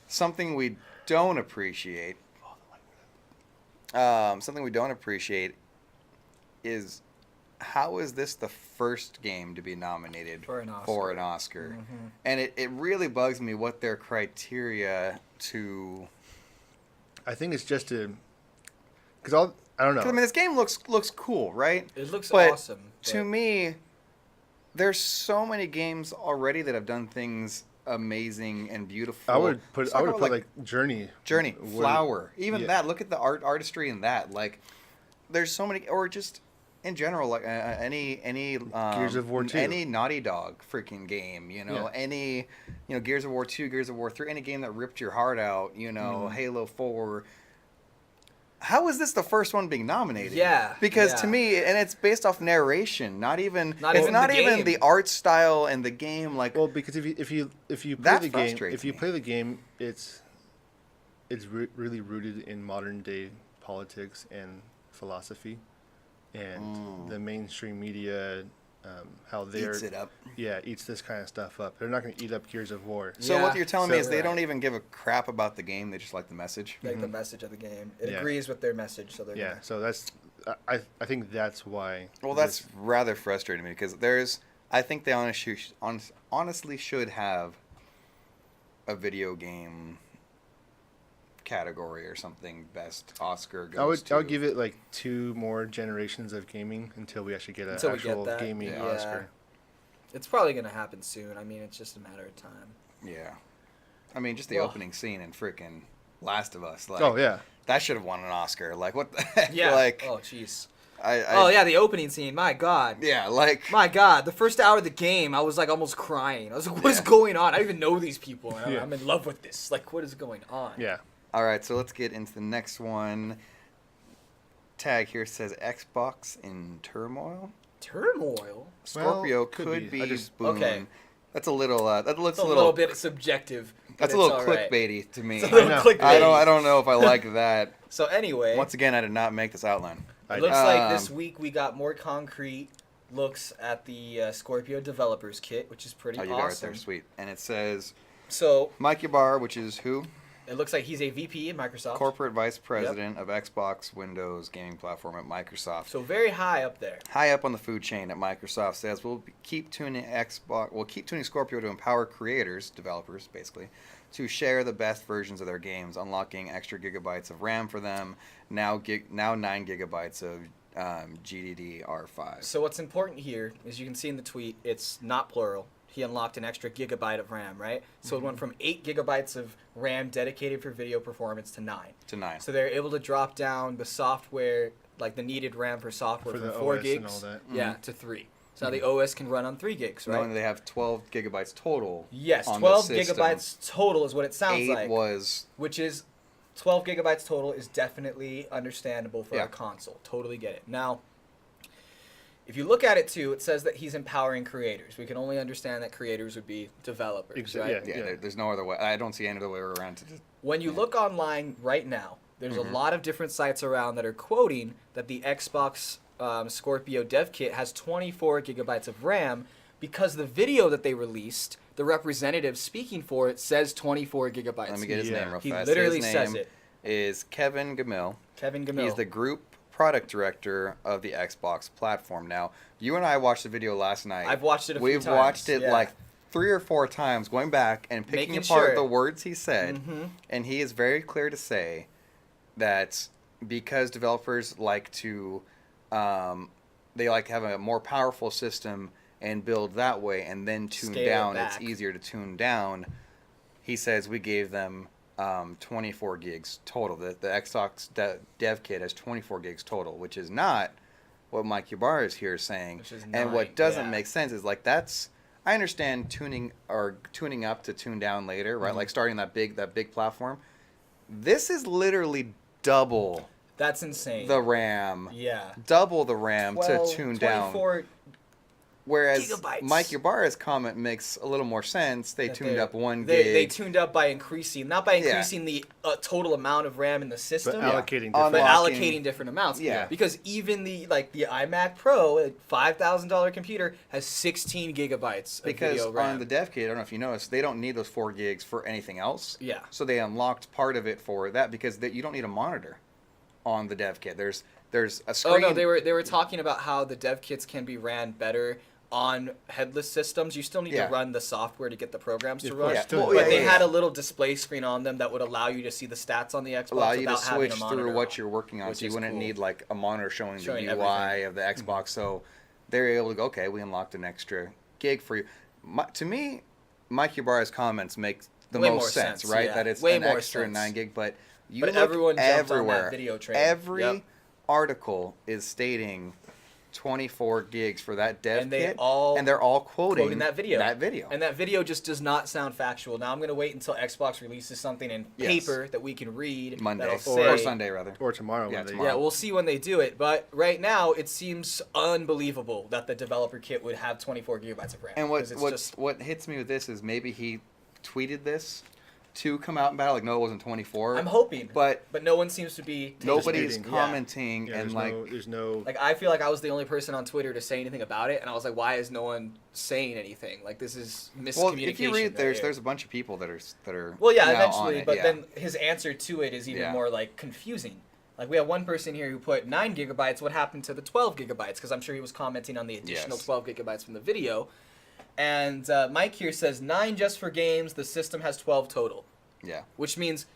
Something we don't appreciate. Something we don't appreciate is how is this the first game to be nominated for an Oscar? Mm-hmm. And it really bugs me what their criteria to. I think it's just because I don't know. I mean, this game looks cool, right? It looks but awesome. To me, there's so many games already that have done things amazing and beautiful. I would put like Journey, Flower, even that. Look at the artistry in that. Like, there's so many, or just in general, like any Gears of War 2, any Naughty Dog freaking game, any Gears of War 2, Gears of War 3, any game that ripped your heart out, Halo 4. How is this the first one being nominated? Yeah, because to me, and it's based off narration, not even the art style and the game. Like, well, because if you play the game, it's really rooted in modern day politics and philosophy, and the mainstream media, how they're eats it up. Yeah, eats this kind of stuff up. They're not going to eat up Gears of War. So what you're telling me is they don't even give a crap about the game. They just like the message. Like the message of the game. It agrees with their message. So they're So that's I think that's why. Well, that's rather frustrating to me because I think they honestly should have a video game category or something. Best Oscar goes I would give it like 2 more generations of gaming until we actually get an actual gaming Oscar. It's probably going to happen soon. I mean, it's just a matter of time. Yeah. I mean, just the opening scene in freaking Last of Us. Like, oh, yeah. That should have won an Oscar. Like, what the heck? Yeah. Like, oh, jeez. The opening scene. My God. Yeah, like. My God. The first hour of the game, I was like almost crying. I was like, what is going on? I don't even know these people. And I'm in love with this. Like, what is going on? Yeah. All right, so let's get into the next one. Tag here says Xbox in turmoil. Turmoil? Scorpio could be Boone. Okay. That's a little. That looks a little bit subjective. That's a little clickbaity to me. It's a little clickbaity. I don't know if I like that. So anyway. Once again, I did not make this outline. It looks like this week we got more concrete looks at the Scorpio Developers Kit, which is pretty awesome. Oh, you got it there, sweet. And it says. So. Mike Ybarra, which is who? It looks like he's a VP at Microsoft. Corporate Vice President of Xbox Windows Gaming Platform at Microsoft. So very high up there. High up on the food chain at Microsoft says we'll keep tuning Scorpio to empower creators, developers basically, to share the best versions of their games, unlocking extra gigabytes of RAM for them. Now 9 gigabytes of GDDR5. So what's important here is you can see in the tweet, it's not plural. He unlocked an extra gigabyte of RAM, right? So it went from 8 gigabytes of RAM dedicated for video performance to 9. So they're able to drop down the software, like the needed RAM for software for from the 4 OS gigs. and all that. To 3. So now the OS can run on 3 gigs, right? Knowing they have 12 gigabytes total. Yes, on 12 the system. gigabytes total is what it sounds 8 like. was. Which is 12 gigabytes total is definitely understandable for Yeah. a console. Totally get it. Now, if you look at it too, it says that he's empowering creators. We can only understand that creators would be developers, right? Yeah, there's no other way. I don't see any other way around to just. When you look online right now, there's a lot of different sites around that are quoting that the Xbox Scorpio dev kit has 24 gigabytes of RAM because the video that they released, the representative speaking for it says 24 gigabytes. Let me get his name real He fast. literally His says name it. is Kevin Gamil. Kevin Gamil. He's the group product director of the Xbox platform. Now, you and I watched the video last night. I've watched it a few times. We've watched it yeah. like 3 or 4 times, going back and picking Making apart sure. the words he said. Mm-hmm. And he is very clear to say that because developers like to, they like to have a more powerful system and build that way and then tune Scale it down. It's back. easier to tune down. He says we gave them 24 gigs total. The Xbox dev kit has 24 gigs total, which is not what Mike Ybarra is here saying. Which is and 9, what doesn't yeah. make sense is like that's. I understand tuning up to tune down later, right? Like starting that big platform. This is literally double That's insane. the RAM. Yeah. Double the RAM 12, to tune down. 24 Whereas gigabytes. Mike Ybarra's comment makes a little more sense. They that tuned they- up 1 They gig. tuned up by increasing, not by Yeah. increasing the total amount of RAM in the But system, allocating On but different. Unlocking- allocating different amounts. Yeah. Because even the iMac Pro, a $5,000 computer, has 16 gigabytes of because video RAM. on the dev kit, I don't know if you noticed, they don't need those 4 gigs for anything else. Yeah. So they unlocked part of it for that because you don't need a monitor on the dev kit. There's a screen. Oh no, they were talking about how the dev kits can be ran better on headless systems. You still need Yeah. to run the software to get the programs to Of run. course, Yeah. still Well, do. But yeah, they yeah. had a little display screen on them that would allow you to see the stats on the Xbox allow you to without having switch a monitor through what on. you're working on, which so you is wouldn't cool. need like a monitor showing Showing the UI everything. of the Xbox. So they're able to go, okay, we unlocked an extra gig for you. To me, Mike Ybarra's comments make the Way most more sense, sense, right? yeah. That it's Way an more extra sense. 9 gig, but you But look everyone jumped on that everywhere. video train. Every Yep. article is stating 24 gigs for that dev And they kit, all and they're all quoting that video. And And that video just does not sound factual. Now I'm going to wait until Xbox releases something in Yes. paper that we can read. Monday that'll or say- Sunday rather. Or tomorrow. Yeah, when they- tomorrow. Yeah, we'll see when they do it. But right now, it seems unbelievable that the developer kit would have 24 gigabytes of RAM. And 'cause it's what hits me with this is maybe he tweeted this to come out and battle. Like, no, it wasn't 24. I'm hoping, but no one seems to be. nobody's disputing. commenting Yeah, and there's no. Like I feel like I was the only person on Twitter to say anything about it, and I was like, why is no one saying anything? Like this is miscommunication. well, if you read, right there's here. a bunch of people that are Well, yeah, now eventually, on it, but yeah. then his answer to it is even Yeah. more like confusing. Like we have one person here who put 9 gigabytes. What happened to the 12 gigabytes? Because I'm sure he was commenting on the additional Yes. 12 gigabytes from the video. And Mike here says 9 just for games. The system has 12 total, yeah. which means,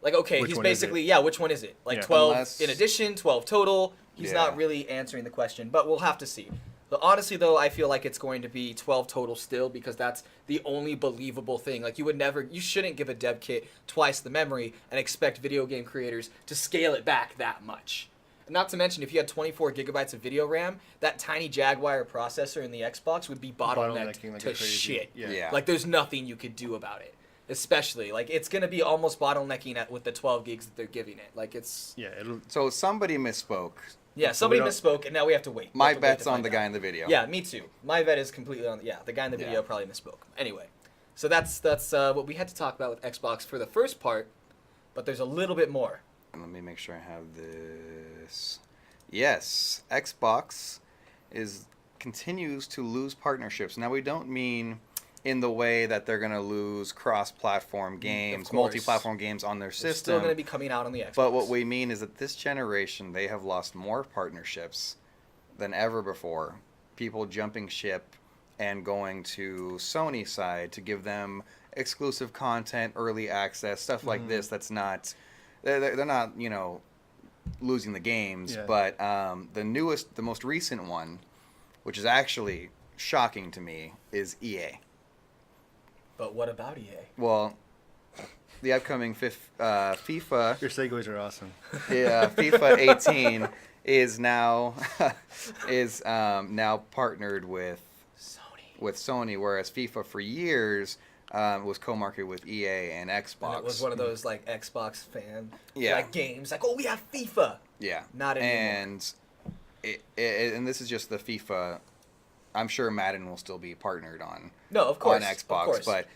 like, okay, Which he's one is basically which one is it? Like Yeah. 12 Unless- in addition, 12 total. He's Yeah. not really answering the question, but we'll have to see. But honestly, though, I feel like it's going to be 12 total still because that's the only believable thing. Like, you shouldn't give a dev kit twice the memory and expect video game creators to scale it back that much. Not to mention, if you had 24 gigabytes of video RAM, that tiny Jaguar processor in the Xbox would be bottlenecked Bottlenecking like to a crazy. shit. Yeah. Yeah. Like, there's nothing you could do about it. Especially, like, it's going to be almost bottlenecking with the 12 gigs that they're giving it. Like, it's... Yeah, it'll. So somebody misspoke. Yeah, somebody don't- misspoke, and now we have to wait. We My have to wait bet's to on find the out. guy in the video. Yeah, me too. My bet is completely on... Yeah, the guy in the video Yeah. probably misspoke. Anyway, so that's what we had to talk about with Xbox for the first part, but there's a little bit more. Let me make sure I have this. Yes, Xbox continues to lose partnerships. Now we don't mean in the way that they're going to lose cross-platform games, course. multi-platform games on their They're still system. going to be coming out on the Xbox. But what we mean is that this generation, they have lost more partnerships than ever before. People jumping ship and going to Sony's side to give them exclusive content, early access, stuff like this. That's not, they're not, losing the games. Yeah. But the most recent one, which is actually shocking to me, is EA. But what about EA? Well, the upcoming FIFA. Your segues are awesome. Yeah, FIFA 18 is now now partnered with Sony, whereas FIFA for years was co-marketed with EA and Xbox. And it was one of those like Xbox fan Yeah. like games, like, oh, we have FIFA. Yeah. Not anymore. And and this is just the FIFA. I'm sure Madden will still be partnered on. No, of course. On Of Xbox, course. but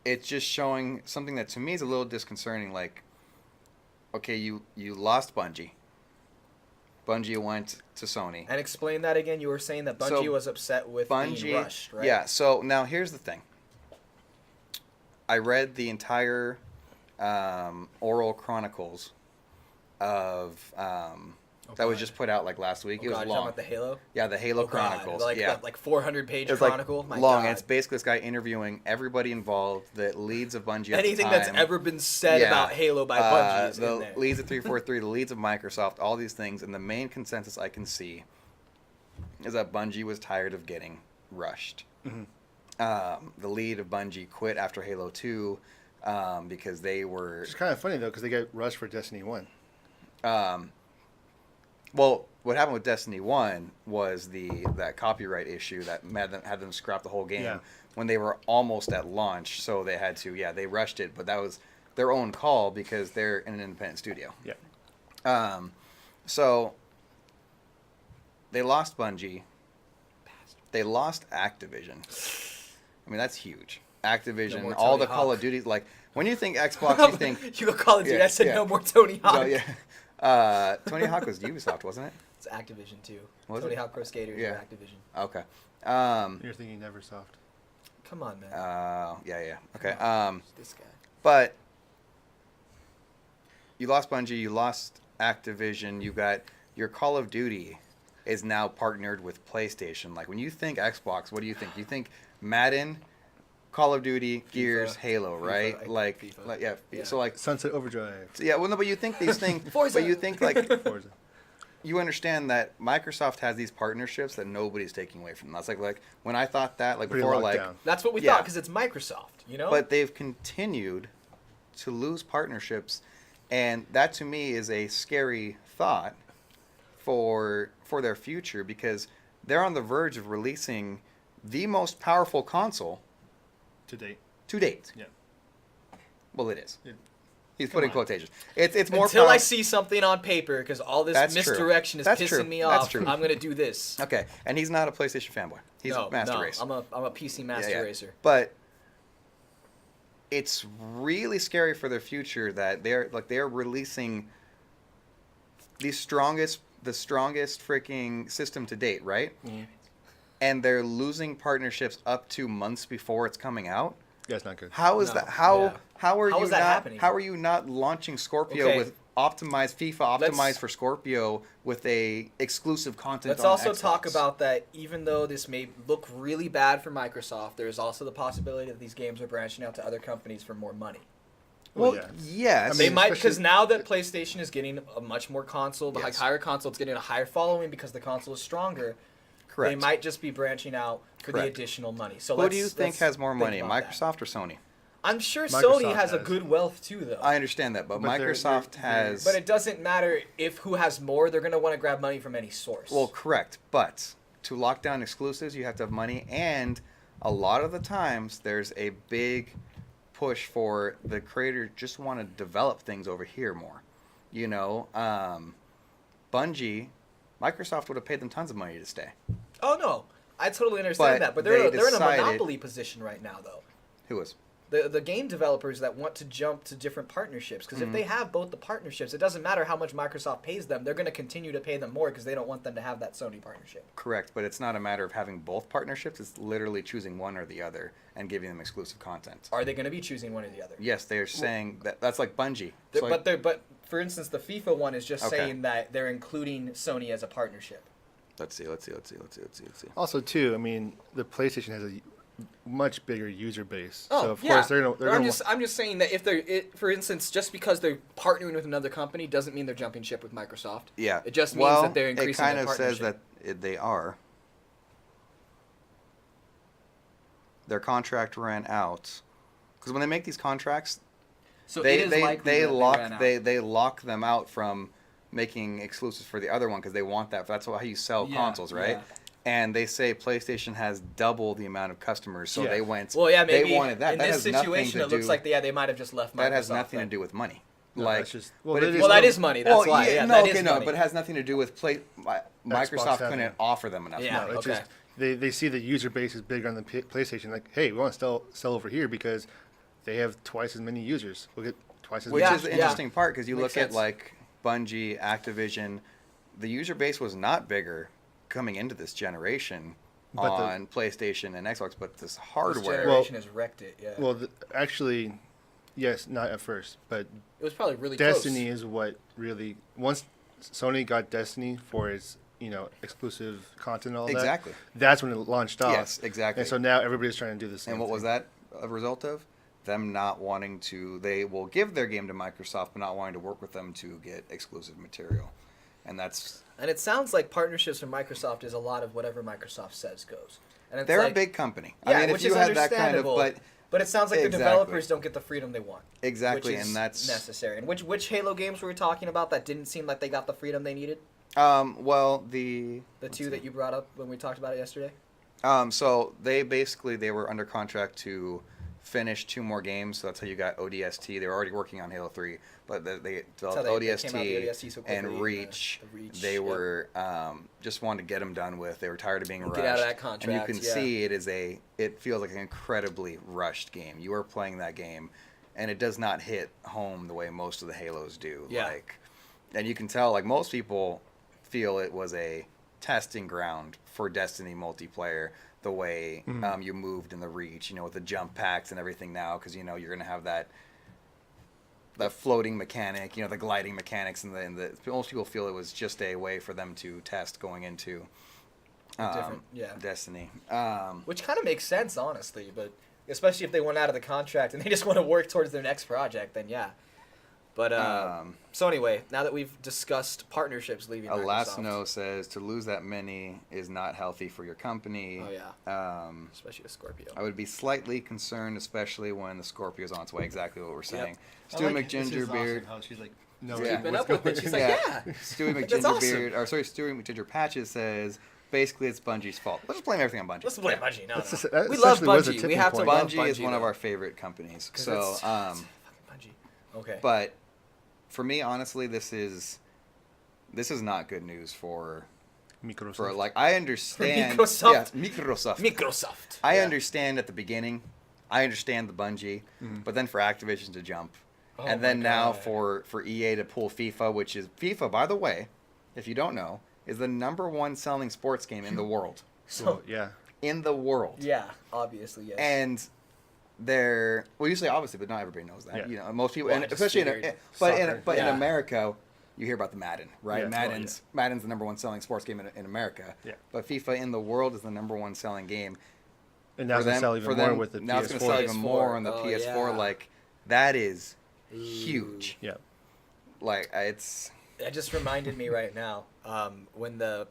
it's just showing something that to me is a little disconcerting. Like, okay, you lost Bungie. Bungie went to Sony. And explain that again. You were saying that Bungie was upset with being rushed, right? Yeah. So now here's the thing. I read the entire oral chronicles of that was just put out like last week. Oh, it was God, long. you're talking about the Halo? Yeah, the Halo Oh, God. Chronicles. Like, yeah, like 400-page it's chronicle. like My long. God. And it's basically this guy interviewing everybody involved, the leads of Bungie. Anything at the that's time. ever been said Yeah. about Halo by Bungie is the in there. leads of 343, the leads of Microsoft, all these things, and the main consensus I can see is that Bungie was tired of getting rushed. Mm-hmm. The lead of Bungie quit after Halo 2 because they were. Which is kind of funny though, because they got rushed for Destiny 1. Well, what happened with Destiny 1 was that copyright issue that had them scrap the whole game when they were almost at launch. So they had to, they rushed it, but that was their own call because they're in an independent studio. Yeah. So they lost Bungie. They lost Activision. I mean, that's huge. Activision, more all Tony the Call Hawk. of Duty, like when you think Xbox, you think You go Call of Duty. Yeah, I said yeah. no more Tony Hawk. no, yeah. Tony Hawk was Ubisoft, wasn't it? It's Activision too. Was Tony it? Hawk Pro Skaters Yeah. are Activision. Okay. You're thinking Neversoft. Come on, man. Yeah. Okay. This guy. But you lost Bungie, you lost Activision, you got your Call of Duty is now partnered with PlayStation. Like when you think Xbox, what do you think? You think Madden, Call of Duty, Gears, Halo, right? FIFA. Like yeah. So like Sunset Overdrive. yeah. Well, no, but you think these things. Forza. But you think like Forza. you understand that Microsoft has these partnerships that nobody's taking away from them. That's like when I thought that like Pretty before locked like. down. That's what we Yeah. thought because it's Microsoft, you know? But they've continued to lose partnerships, and that to me is a scary thought for their future because they're on the verge of releasing the most powerful console To date. to date. Yeah. Well, it is. It- He's putting on. quotations. It's more Until I power- see something on paper, because all this That's true. misdirection is That's pissing true. me That's off, true. I'm gonna do this. Okay, and he's not a PlayStation fanboy. He's no, a Master no, Race. I'm a PC Master Yeah. Racer. But it's really scary for their future that they're releasing the strongest freaking system to date, right? Mm. And they're losing partnerships up to months before it's coming out. Yeah, it's not good. How is No, that? How yeah. how are How you is that not? happening? How are you not launching Scorpio Okay. with optimized FIFA optimized Let's- for Scorpio with a exclusive content? Let's on also Xbox? talk about that. Even though this may look really bad for Microsoft, there's also the possibility that these games are branching out to other companies for more money. Well, yeah. yes. I They mean, might, especially- because now that PlayStation is getting a much more console, the Yes. higher console, it's getting a higher following because the console is stronger. correct. They might just be branching out for the Correct. additional money. So Who do you let's think has more think money, about that. Microsoft or Sony? I'm sure Microsoft Sony has a has. good wealth too, though. I understand that, but But they're- Microsoft they're- has. But it doesn't matter if who has more. They're going to want to grab money from any source. Well, correct. But to lock down exclusives, you have to have money, and a lot of the times there's a big push for the creator just want to develop things over here more. You know, Bungie, Microsoft would have paid them tons of money to stay. oh no, I totally understand But that. But they they're in a decided- monopoly position right now, though. Who was? The game developers that want to jump to different partnerships, because if they have both the partnerships, it doesn't matter how much Microsoft pays them. They're going to continue to pay them more because they don't want them to have that Sony partnership. Correct, but it's not a matter of having both partnerships. It's literally choosing one or the other and giving them exclusive content. Are they going to be choosing one or the other? Yes, they're saying that's like Bungie. They're- It's like- but for instance, the FIFA one is just Okay. saying that they're including Sony as a partnership. let's see. Also, too, I mean, the PlayStation has a much bigger user base. Oh, so of yeah. course they're But gonna I'm just saying that if for instance, just because they're partnering with another company doesn't mean they're jumping ship with Microsoft. Yeah. It just means that they're It increasing kind their of says partnership. that they are. Their contract ran out. Because when they make these contracts, So they it is likely that lock they ran out. they lock them out from making exclusives for the other one because they want that. That's how you sell Yeah, consoles, right? yeah. and they say PlayStation has double the amount of customers, so Yeah. they went. Well, yeah, maybe they wanted that. in that this has nothing situation, to it looks do- like they might have just left Microsoft. that has nothing then. to do with money. No, like, that's just but well, if it you- is that is money. That's why. Yeah, no, that okay, is no, money. but it has nothing to do with Microsoft having- couldn't offer them enough Yeah. money. No, it's Okay. just they see the user base is bigger on the PlayStation. Like, hey, we want to sell over here because they have twice as many users. We'll get twice as Which many. is the Yeah. interesting part because you Makes look at sense. like Bungie, Activision, the user base was not bigger coming into this generation But the- on PlayStation and Xbox, but this This hardware. generation has wrecked it. Yeah. Well, actually, yes, not at first, but it was probably really Destiny close. is what really once Sony got Destiny for its exclusive content and all Exactly. that. That's when it launched off. Yes, exactly. And so now everybody's trying to do the same. And what was thing. that a result of? Them not wanting to. They will give their game to Microsoft, but not wanting to work with them to get exclusive material, and that's And it sounds like partnerships with Microsoft is a lot of whatever Microsoft says goes. And it's they're like, a big company. Yeah, I mean, if which you is had that kind of, understandable. But it sounds like the Exactly. developers don't get the freedom they want. exactly, which is and that's necessary. And which Halo games were we talking about that didn't seem like they got the freedom they needed? well The let's two see. that you brought up when we talked about it yesterday? So they were under contract to finish 2 more games. So that's how you got ODST. They were already working on Halo 3, but they That's developed how they ODST, came out the ODST so quickly, and the Reach. Reach, They yep. were just wanted to get them done with. They were tired of being rushed. Get out of that And contract, you can yeah. see it feels like an incredibly rushed game. You are playing that game, and it does not hit home the way most of the Halos do. Yeah. And you can tell, like, most people feel it was a testing ground for Destiny multiplayer, the way you moved in the Reach, with the jump packs and everything now, because, you're going to have that floating mechanic, the gliding mechanics, and the most people feel it was just a way for them to test going into Destiny. Which kind of makes sense, honestly, but especially if they went out of the contract and they just want to work towards their next project, then yeah. But so anyway, now that we've discussed partnerships leaving Microsoft, Alasno says to lose that many is not healthy for your company. Oh yeah, especially a Scorpio. I would be slightly concerned, especially when the Scorpio's on its way. Exactly what we're saying. I Stewie like- this is McGingerbeard. awesome how she's like, no, Yeah. Keeping up with it, she's like, yeah. Stewie That's awesome. Stewie McGinger Patches says basically it's Bungie's fault. Let's just blame everything on Bungie. Let's blame Bungie. No, That's no. just- that We love essentially was a Bungie. We tipping have to point. love Bungie is Bungie, one of though. our favorite companies. 'Cause So, it's fucking Bungie. Okay. but for me, honestly, this is not good news for Microsoft. like I understand Microsoft? Yeah, Microsoft. I Yeah. understand at the beginning. I understand the Bungie, but then for Activision to jump, Oh and then my now God. for EA to pull FIFA, which is FIFA, by the way, if you don't know, is the #1 selling sports game in the world. Well, yeah. In the world. Yeah, obviously yes. And they're you say obviously, but not everybody knows that. Yeah. Most people, Well, and I just especially figured soccer. in Yeah. America, you hear about the Madden, right? Yeah. Madden's the #1 selling sports game in America. Yeah. But FIFA in the world is the #1 selling game. And now it's going to sell even more with the now it's PS4. going to sell even more on the Oh, PS4. yeah. Like that is Ooh. huge. Yeah. Like it's That just reminded me right now when the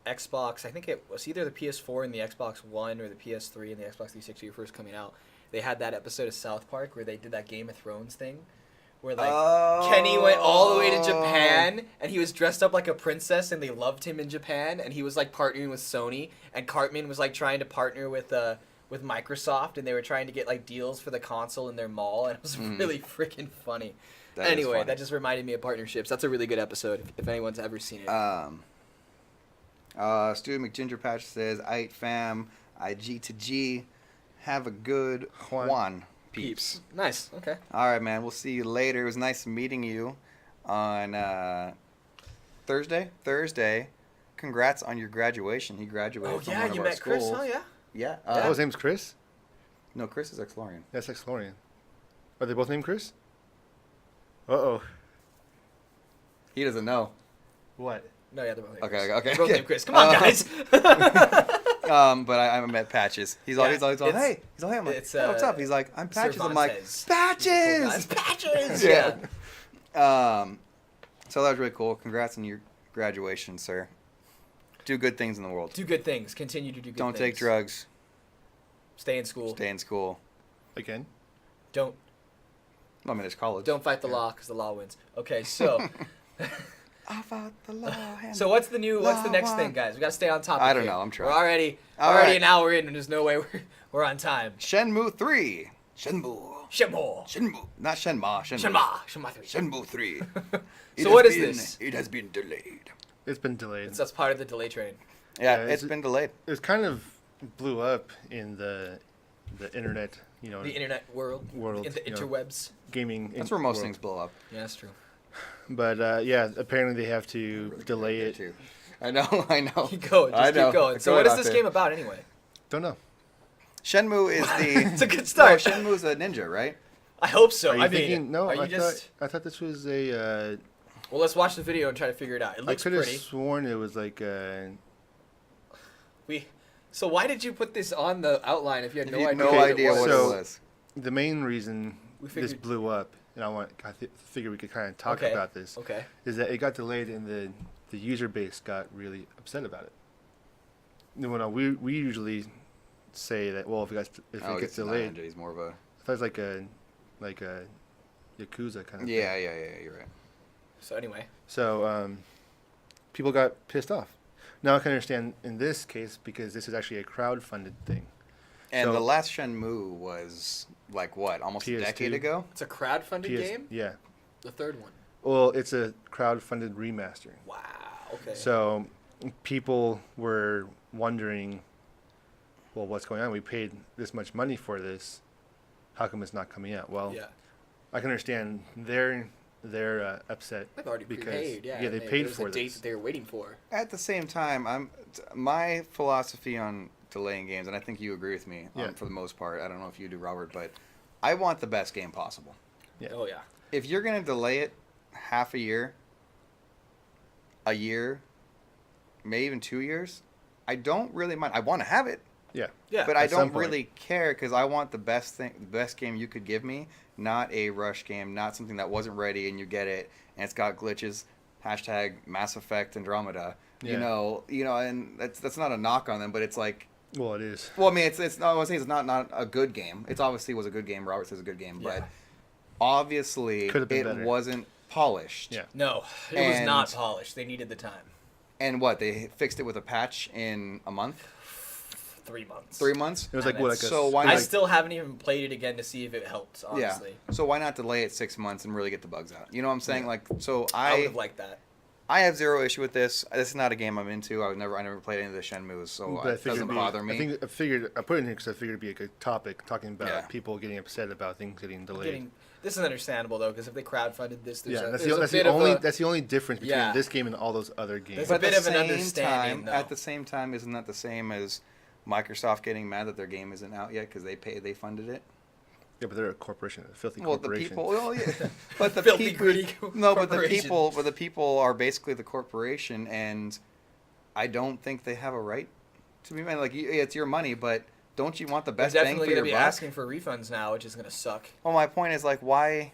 Xbox, I think it was either the PS4 and the Xbox One or the PS3 and the Xbox 360 were first coming out. They had that episode of South Park where they did that Game of Thrones thing, where like Kenny went all the way to Japan and he was dressed up like a princess and they loved him in Japan and he was like partnering with Sony and Cartman was like trying to partner with Microsoft and they were trying to get like deals for the console in their mall and it was really freaking funny. That is Anyway, funny. that just reminded me of partnerships. That's a really good episode if anyone's ever seen it. Stewie McGinger Patch says, "Aight fam, IG to G, have a good Juan peeps." Nice. Okay. All right, man. We'll see you later. It was nice meeting you on Thursday. Congrats on your graduation. He graduated Oh from yeah, one of you our met Chris, schools. huh? Yeah. Yeah. Oh, his name's Chris? No, Chris is ex-Lorian. That's ex-Lorian. Are they both named Chris? Uh-oh. He doesn't know. What? No, yeah, they're both named Okay, Chris. okay, They're both okay. named Chris. Come on, guys. But I met Patches. He's always all, it's- hey. He's all, hey. I'm like, it's, hey, what's up? He's like, I'm Patches. I'm like, Cervantes. Patches! Patches. Yeah. So that was really cool. Congrats on your graduation, sir. Do good things in the world. Do good things. Continue to do good Don't things. take drugs. Stay in school. Stay in school. Again? Don't I mean, it's college. fight the law because the law wins. Okay, so I fought the law. So what's the next thing, guys? We gotta stay on topic. I don't here. know. I'm trying. We're already Alright. an hour in, and there's no way we're on time. Shenmue 3. Shenmue. Not Shenmue. Shenmue 3. Shenmue 3. So what is this? It has been delayed. It's been delayed. That's part of the delay train. Yeah, Yeah, it's been delayed. It was kind of blew up in the internet, The internet world. World, In the you know. interwebs. gaming. That's where most world. things blow up. Yeah, that's true. But yeah, apparently they have to delay it. Too. I know. Keep going. Just keep going. So what is this game about anyway? Don't know. Shenmue is the. It's a good start. No, Shenmue's a ninja, right? I hope so. Are you I mean, thinking? No, are you I thought this was a. Well, let's watch the video and try to figure it out. It I looks could have pretty. sworn it was like So why did you put this on the outline if you had no You had idea? no what idea it was? what So- it was. the main reason We this figured- blew up, and I figure we could kind of talk Okay. about this, Okay. is that it got delayed and the user base got really upset about it. No, we usually say that if it gets delayed, He's more of a. I thought it was like a Yakuza kind of thing. Yeah, you're right. So anyway, So people got pissed off. Now I can understand in this case because this is actually a crowd-funded thing. And So- the last Shenmue was like what, almost a PS2. decade ago? it's a crowd-funded game. Yeah. The third one. Well, it's a crowd-funded remaster. Wow. Okay. So people were wondering, well, what's going on? We paid this much money for this. How come it's not coming out? Well, yeah, I can understand they're upset. they've already because- prepaid. Yeah. yeah, they and paid there was for a date this. that they were waiting for. At the same time, my philosophy on delaying games, and I think you agree with me Yeah. for the most part. I don't know if you do, Robert, but I want the best game possible. Yeah. Oh yeah. If you're going to delay it half a year, maybe even 2 years, I don't really mind. I want to have it, Yeah. Yeah. but I At some don't point. really care because I want the best game you could give me, not a rush game, not something that wasn't ready and you get it and it's got glitches. Hashtag Mass Effect Andromeda. Yeah. You know, and that's not a knock on them, but it's like. Well, it is. Well, I mean, it's not. I was saying it's not a good game. It's obviously was a good game. Robert says a good game, Yeah. but obviously Could have been it better. wasn't polished. Yeah. No, it was And- not polished. They needed the time. And what, they fixed it with a patch in a month, 3 months. 3 months. It was like And what, like it's- a So why I not? still haven't even played it again to see if it helped. Honestly, Yeah. So why not delay it 6 months and really get the bugs out? You know what I'm saying? Yeah. Like, so I would have liked that. I have zero issue with this. This is not a game I'm into. I never played any of the Shenmues, so But I it figured doesn't it'd be- bother me. I put it in here because I figured it'd be a good topic talking about Yeah. people getting upset about things getting delayed. This is understandable though, because if they crowdfunded this, there's Yeah, a, that's there's the a bit only of a, that's the only difference between Yeah. this game and all those other games. There's But a bit at of the an same understanding, time, though. at the same time, isn't that the same as Microsoft getting mad that their game isn't out yet because they funded it? Yeah, but they're a corporation, a filthy Well, the corporation. people, well, yeah, but the Filthy, people, greedy no, but the corporation. people are basically the corporation, and I don't think they have a right to be mad. Like, it's your money, but don't you want the they're best bang definitely for going your to be buck? asking for refunds now, which is going to suck. Well, my point is like, why?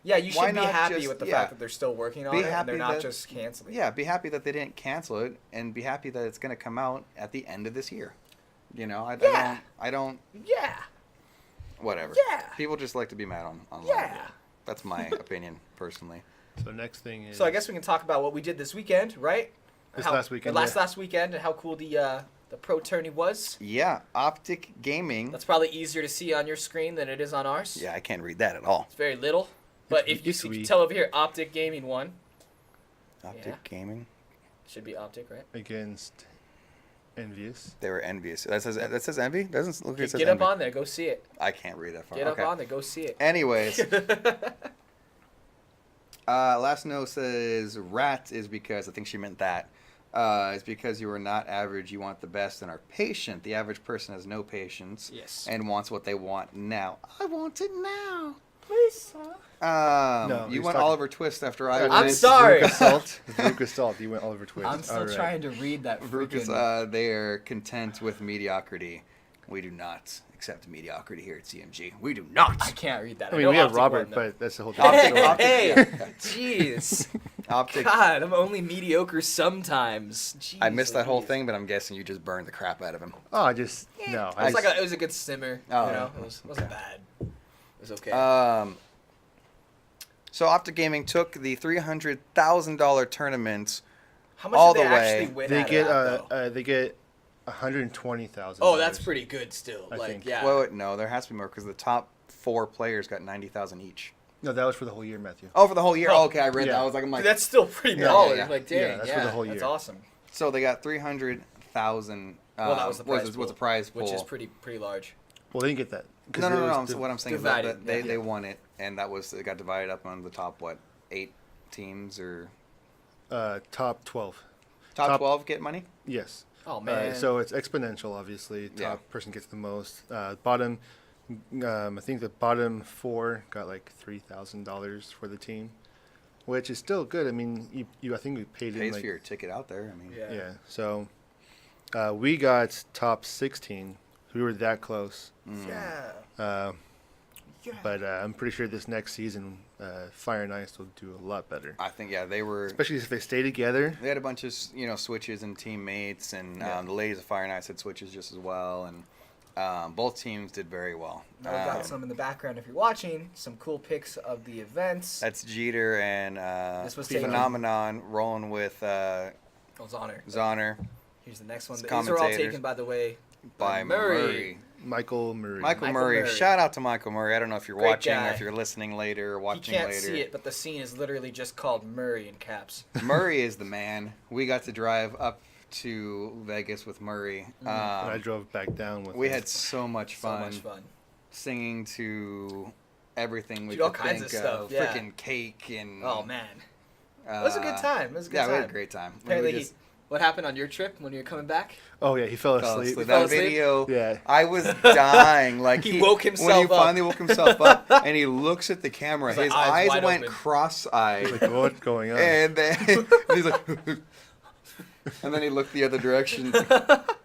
Yeah, you Why should be not happy just- with the yeah. fact that they're still working on Be it and happy they're not that- just canceling. Yeah, be happy that they didn't cancel it, and be happy that it's going to come out at the end of this year. You know, I don't. Yeah. Whatever. Yeah. People just like to be mad online. Yeah. That's my opinion, personally. So next thing is So I guess we can talk about what we did this weekend, right? Last weekend, Last weekend, and how cool the pro tourney was. Yeah, Optic Gaming. That's probably easier to see on your screen than it is on ours. Yeah, I can't read that at all. It's very little. But if you It's see, wee. tell over here, Optic Gaming won. Optic Yeah. Gaming. Should be Optic, right? against Envious. They were envious. That says envy. Doesn't look like it says Get up envy. on there, go see it. I can't read that far. Get okay. up on there, go see it. Anyways, last note says rat is because I think she meant that. It's because you are not average. You want the best and are patient. The average person has no patience. Yes. And wants what they want now. I want it now. Please, sir. No, You he's went talking- Oliver Twist after I I'm went. sorry. Veruca Salt. Veruca Salt. You went Oliver Twist. I'm still All right. trying to read that freaking... They are content with mediocrity. We do not accept mediocrity here at CMG. We do not. I can't read that. I mean, know we have Optic Robert, won, though. but that's the whole Optic- thing. Optic- Hey, yeah. jeez. Optic. God, I'm only mediocre sometimes. Jeez I missed that whole Louise. thing, but I'm guessing you just burned the crap out of him. Oh, I just no. It was it was a good simmer. Oh, you know, yeah. it wasn't bad. It was okay. So Optic Gaming took the $300,000 tournament. How much all do they the way. actually win They out get of that, though? they get $120,000. Oh, that's pretty good still. I Like, think. yeah. Well, no, there has to be more because the top 4 players got $90,000 each. No, that was for the whole year, Matthew. Oh, for the whole year. Oh, Okay, I read yeah. that. I was like, I'm like, Dude, that's still pretty Yeah, baller. yeah. Like, dang, Yeah, that's for the whole That's year. awesome. so they got 300,000. Well, that was the prize was pool, the prize pool, which is pretty large. Well, they didn't get that. 'Cause No, it no, was no. the- So what I'm saying is that divided, they, yeah. they won it, and that was it got divided up on the top 8 teams or top 12. top 12 get money. Yes. Oh man. So it's exponential, obviously. Top Yeah. person gets the most. Bottom, I think the bottom 4 got like $3,000 for the team, which is still good. I mean, I think we paid in Pays like for your ticket out there. I mean, yeah. yeah. So we got top 16. We were that close. Yeah. Uh, But I'm pretty sure this next season, Fire and Ice will do a lot better. I think they were. Especially if they stay together. They had a bunch of switches and teammates, and the ladies of Fire and Ice had switches just as well, and both teams did very well. Now we've got some in the background if you're watching. Some cool pics of the events. That's Jeter and This was taken- Phenomenon rolling with Oh, Zonner. Zoner Here's the next one. It's These are all commentators. taken, by the way, by Murray. Michael Murray. Michael Michael Murray. Murray. Shout out to Michael Murray. I don't know if you're Great watching guy. or if you're listening later or He watching can't later. see it, but the scene is literally just called Murray in caps. Murray is the man. We got to drive up to Vegas with Murray. And I drove back down with We him. had so much So fun, much fun. singing to everything we Dude, all could kinds think of stuff, yeah. Freaking cake and Oh man, it was a good time. It was a good yeah, time. we had a great time. Apparently, what happened on your trip when you were coming back? Oh, yeah, he fell fell asleep. asleep. fell That asleep? video, Yeah. I was dying. Like He woke when himself he up. finally woke himself up, and he looks at the camera. His His eyes eyes wide went open. cross-eyed, Like, what's going on? and then he's like, and then he looked the other direction.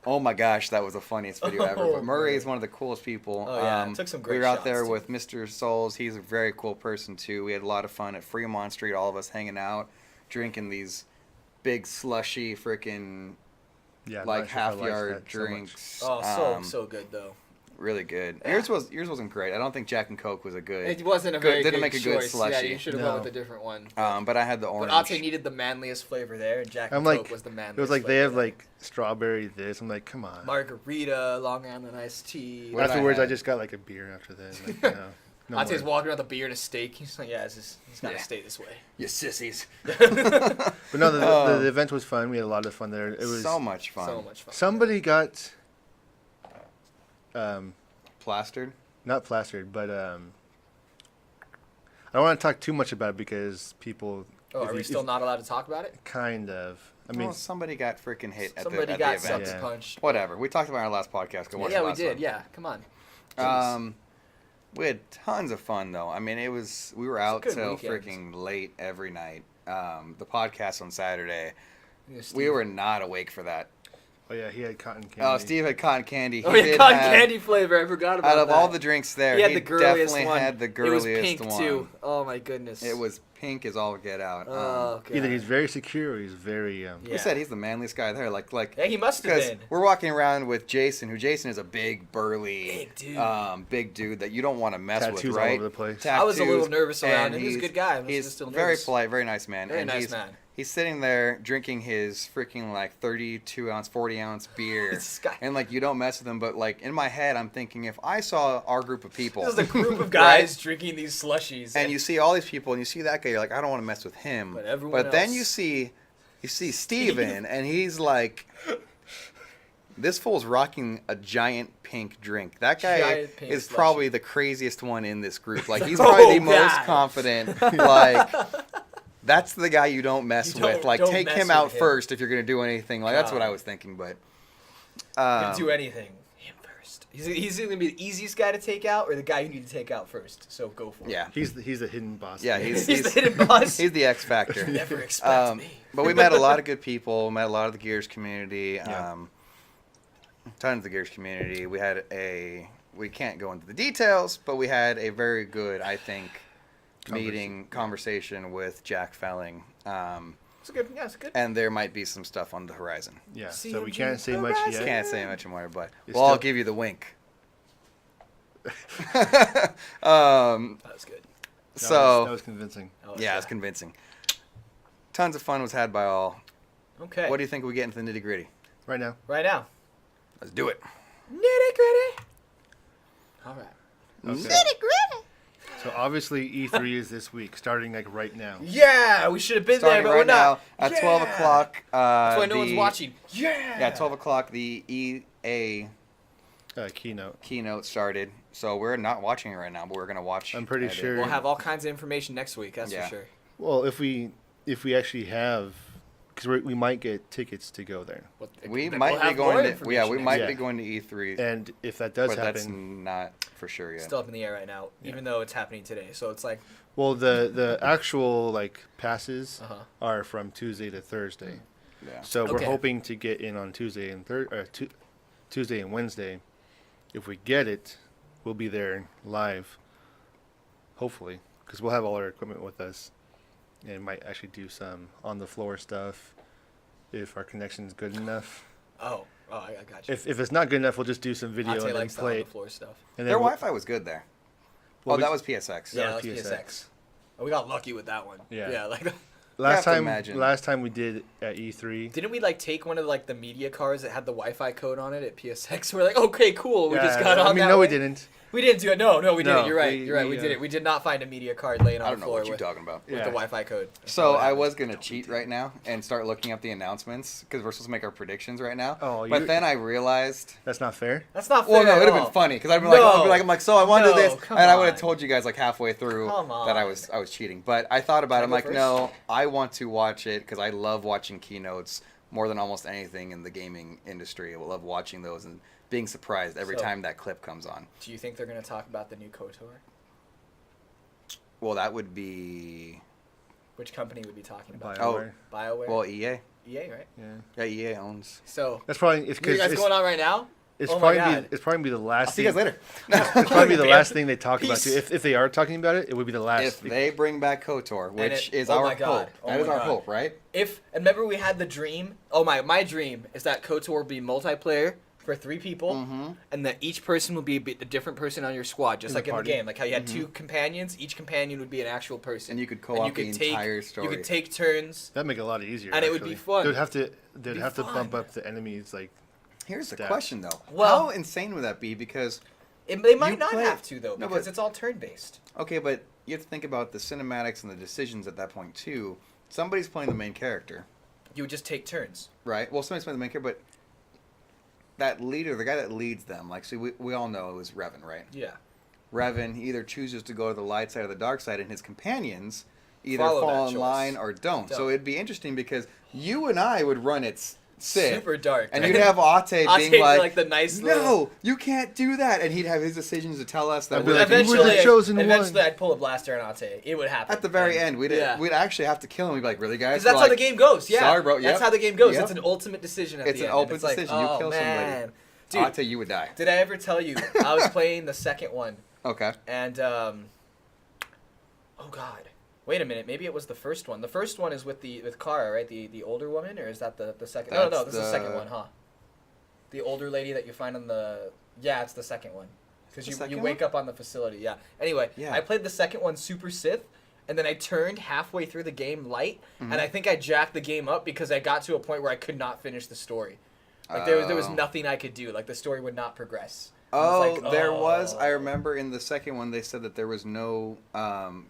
Oh my gosh, that was the funniest video ever. Oh, But Murray man. is one of the coolest people. Oh, yeah. Took some great We were out shots, there too. with Mr. Souls. He's a very cool person too. We had a lot of fun at Fremont Street. All of us hanging out, drinking these big slushy freaking Yeah, I'm like not sure if I liked half-yard that so much. drinks. Oh, so good though. Really good. Yeah. Yours wasn't great. I don't think Jack and Coke was a good. It wasn't a Good- very didn't good make a good choice. Yeah, slushy. you should have No. went with a different one. But I had the But orange. Ate needed the manliest flavor there, and Jack I'm and like, Coke was the manliest. it was like they flavor have there. like strawberry this. I'm like, come on. Margarita, Long Island iced tea. What did I Afterwards, I have? just got like a beer after that. Like, no Ate's more. walking around with a beer and a steak. He's like, yeah, it's got to Yeah. stay this way. You sissies. But no, Oh. the event was fun. We had a lot of fun there. It was so much fun. So much fun. somebody got Plastered. not plastered, but I don't want to talk too much about it because people. Oh, if are we you- still if- not allowed to talk about it? Kind of. I mean, Well, somebody got freaking hit at Somebody the got event. sucker Yeah. punched. Whatever. We talked about it in our last podcast. Go watch Yeah, the we last did. one. Yeah, come on. Jeez. We had tons of fun though. I mean, we were out good till weekend. freaking late every night. The podcast on Saturday, Yeah, we Steve. were not awake for that. oh yeah, he had cotton candy. Oh, Steve had cotton candy. Oh, He yeah, did cotton have- candy flavor. I forgot about Out of that. all the drinks there, he had he the girliest definitely one. had the It was girliest pink one. too. Oh my goodness. It was pink as all get out. Oh god. Either he's very secure or he's very. Yeah. We said he's the manliest guy there. Like Yeah, he must have because been. we're walking around with Jason, who Jason is a big burly, Big dude. big dude that you don't want to mess Tattoos with, all right? over the place. I was a little Tattoos, nervous around and him. He's a good guy. I was He's just still very nervous. polite, very nice man. Very and nice he's, man. He's sitting there drinking his freaking like 32-ounce, 40-ounce beer, This guy. and like you don't mess with him. But like in my head, I'm thinking if I saw our group of people, This is a group of right? guys drinking these slushies. and you see all these people, and you see that guy, you're like, I don't want to mess with him. But everyone then else. you see Steven, and he's like, this fool's rocking a giant pink drink. That guy Giant pink is slushie. probably the craziest one in this group. Like he's Oh, probably the most God. confident. Like that's the guy you don't mess You with. don't- Like don't take mess him with out him. first if you're gonna do anything. Like that's what I God. was thinking. But Gonna do anything. Him first. He's gonna be the easiest guy to take out, or the guy you need to take out first. So go for it. yeah, He's the hidden boss. yeah, He's the hidden boss. He's the X factor. Never expect me. But we met a lot of good people. Met a lot of the Gears community. Yeah. Tons of the Gears community. We had we can't go into the details, but we had a very good, I think, conversation with Jack Felling. It's good. Yeah, it's good. And there might be some stuff on the horizon. Yeah. So we CMG can't say much Horizon. yet. Can't say much more, but It's well, I'll still- give you the wink. That was good. So that was convincing. yeah, it's convincing. Tons of fun was had by all. Okay. What do you think we get into the nitty gritty? Right now. Right now. Let's do it. Nitty gritty. All right. Okay. Nitty gritty. So obviously E3 is this week, starting like right now. Yeah, we should have been Starting there, but right we're not. now at Yeah. 12 o'clock. That's why no one's watching. Yeah. Yeah, 12 o'clock. The EA Keynote. started. So we're not watching it right now, but we're gonna watch. I'm pretty at it. sure. We'll have all kinds of information next week. That's Yeah. for sure. Well, if we actually have, because we might get tickets to go there, We We'll might be have more going to. information Yeah, we next might week. be going to E3, and if that does but that's happen, not for sure yet. Still up in the air right now, even though it's happening today. So it's like, well, the actual like passes Uh-huh. are from Tuesday to Thursday. Yeah. So we're Okay. hoping to get in on Tuesday and Tuesday and Wednesday. If we get it, we'll be there live. Hopefully, because we'll have all our equipment with us, and might actually do some on the floor stuff if our connection's good enough. I got you. If it's not good enough, we'll just do some video Ate and then likes the on play the it. floor stuff. And Their then Wi-Fi was good there. Well, Oh, we- that was PSX. Yeah, was that was PSX. PSX. We got lucky with that one. Yeah. Yeah, like last to time imagine. we did at E3. didn't we like take one of like the media cards that had the Wi-Fi code on it at PSX? We're like, okay, cool. We just got on. I mean, that no, way. we didn't. We didn't do it. No, we No, didn't. You're right. we- You're right. we, We did uh, it. We did not find a media card laying on I the don't know floor what you're with, talking about. with Yeah. the Wi-Fi code. That's So what I happened. was gonna cheat right now and start looking up the announcements because we're supposed to make our predictions right now. Oh, but you- then I realized. That's not fair. That's not fair. Well, no, at it'd have all. been funny because I'd be like, No. I'm like, so I want to do No, this, come and I would have on. told you guys like halfway through Come that I on. was cheating. But I thought about it. I'm Can I like, go no, I want to watch it because I love watching keynotes more than almost anything in the gaming industry. I love watching those and being surprised every So- time that clip comes on. Do you think they're gonna talk about the new KOTOR? Well, that would be Which company would be talking about? BioWare. BioWare. well EA. EA, right? Yeah. Yeah, EA owns. So That's probably it's you because guys it's, going on right now? it's Oh my probably God. it's probably the last. I'll see you guys later. It's probably the Damn. last thing they talk about Peace. too. If they are talking about it, it would be the last. If they bring back KOTOR, which it- is oh our my God. hope. Oh That is my our God. hope, right? And remember we had the dream. Oh my dream is that KOTOR will be multiplayer for 3 people, Mm-hmm. and that each person will be a different person on your squad, just In like the in the party. game. Like how you had 2 companions, each companion would be an actual person, And you could co-op the entire story. You could take turns. That'd make it a lot easier. And it would be actually. fun. They'd be have to bump fun. up the enemies like. Here's the Stats. question, though. Well- How insane would that be? Because, They might You not play- have to though, No, because but- it's all turn based. okay, but you have to think about the cinematics and the decisions at that point, too. Somebody's playing the main character, You would just take turns. right? Well, somebody's playing the main character, but that leader, the guy that leads them, like, see, we all know it was Revan, right? Yeah. Revan either chooses to go to the light side or the dark side, and his companions either Follow fall that in choice. line or don't. So Don't. it'd be interesting because you and I would run it Sith, Super dark. and you'd have Ate Ate being like the nice little. no, you can't do that. And he'd have his decisions to tell us that I'd be we're like, you were the Eventually, chosen one. I'd pull a blaster on Ate. It would happen at the very And- end. We'd yeah. we'd actually have to kill him. We'd be like, really, guys? Because that's We're how the like, game goes. Yeah. Sorry, bro. That's Yep. how the game goes. Yep. It's an ultimate decision at It's the an end. open It's like, decision. You oh, kill somebody. man. Dude, Ate, you would die. did I ever tell you I was playing the second one Okay. and oh god, wait a minute, maybe it was the first one. The first one is with Kara, right? The older woman, or is that the second? No, That's this is the second the- one, huh? The older lady that you find on the it's the second one because The you second wake up on the facility. Yeah. Anyway, Yeah. I played the second one super Sith. And then I turned halfway through the game light, Mm-hmm. and I think I jacked the game up because I got to a point where I could not finish the story. Like there was Oh. nothing I could do. Like the story would not progress. I Oh, was like, there was. oh. I remember in the second one they said that there was no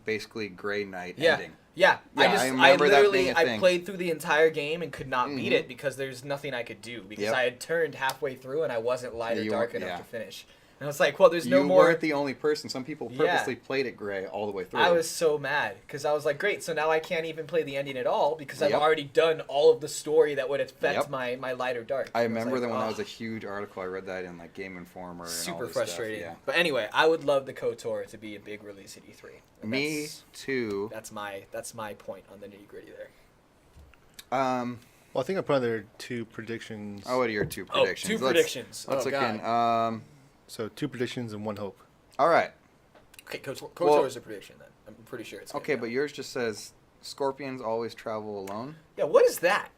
basically Gray Knight Yeah. ending. Yeah, Yeah, I remember that literally being a thing. played through the entire game and could not beat Mhm. it because there's nothing I could do because Yep. I had turned halfway through and I wasn't light Yeah, or you dark weren't- enough yeah. to finish. And I was like, well, there's no you more. weren't the only person. Some people Yeah. purposely played it Gray all the way through. I was so mad because I was like, great, so now I can't even play the ending at all because I've Yep. already done all of the story that would affect Yep. my light or dark. I And remember was that like, when that was a "Ugh." huge article. I read that in like Game Informer. And all Super this frustrating. Stuff. But anyway, I would love the KOTOR to be a big release at E3. Yeah. And Me too. That's my point on the nitty gritty there. Well, I think I put on there 2 predictions. What are your 2 predictions? Oh, 2 predictions. Let's oh, look in. God. So 2 predictions and 1 hope. All right. Okay, KOTOR Well- is a prediction then. I'm pretty sure it's gonna Okay, go. but yours just says scorpions always travel alone. Yeah, what is that?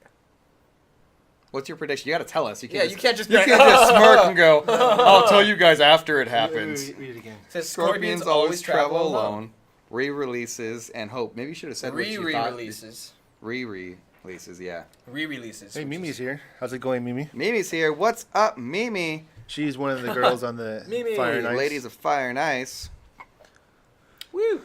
What's your prediction? You got to tell us. You Yeah, can't you just, can't just you be can't like, just smirk and go. I'll tell you guys after it happens. Read it again. It says Scorpions always travel alone. re-releases, and hope. Maybe you should have said what you thought. Re-releases. Re-releases, yeah. Re-releases. Hey, Mimi's here. How's it going, Mimi? Mimi's here. What's up, Mimi? She's one of the girls on the Mimi. Fire and Ice. Ladies of Fire and Ice. Woo.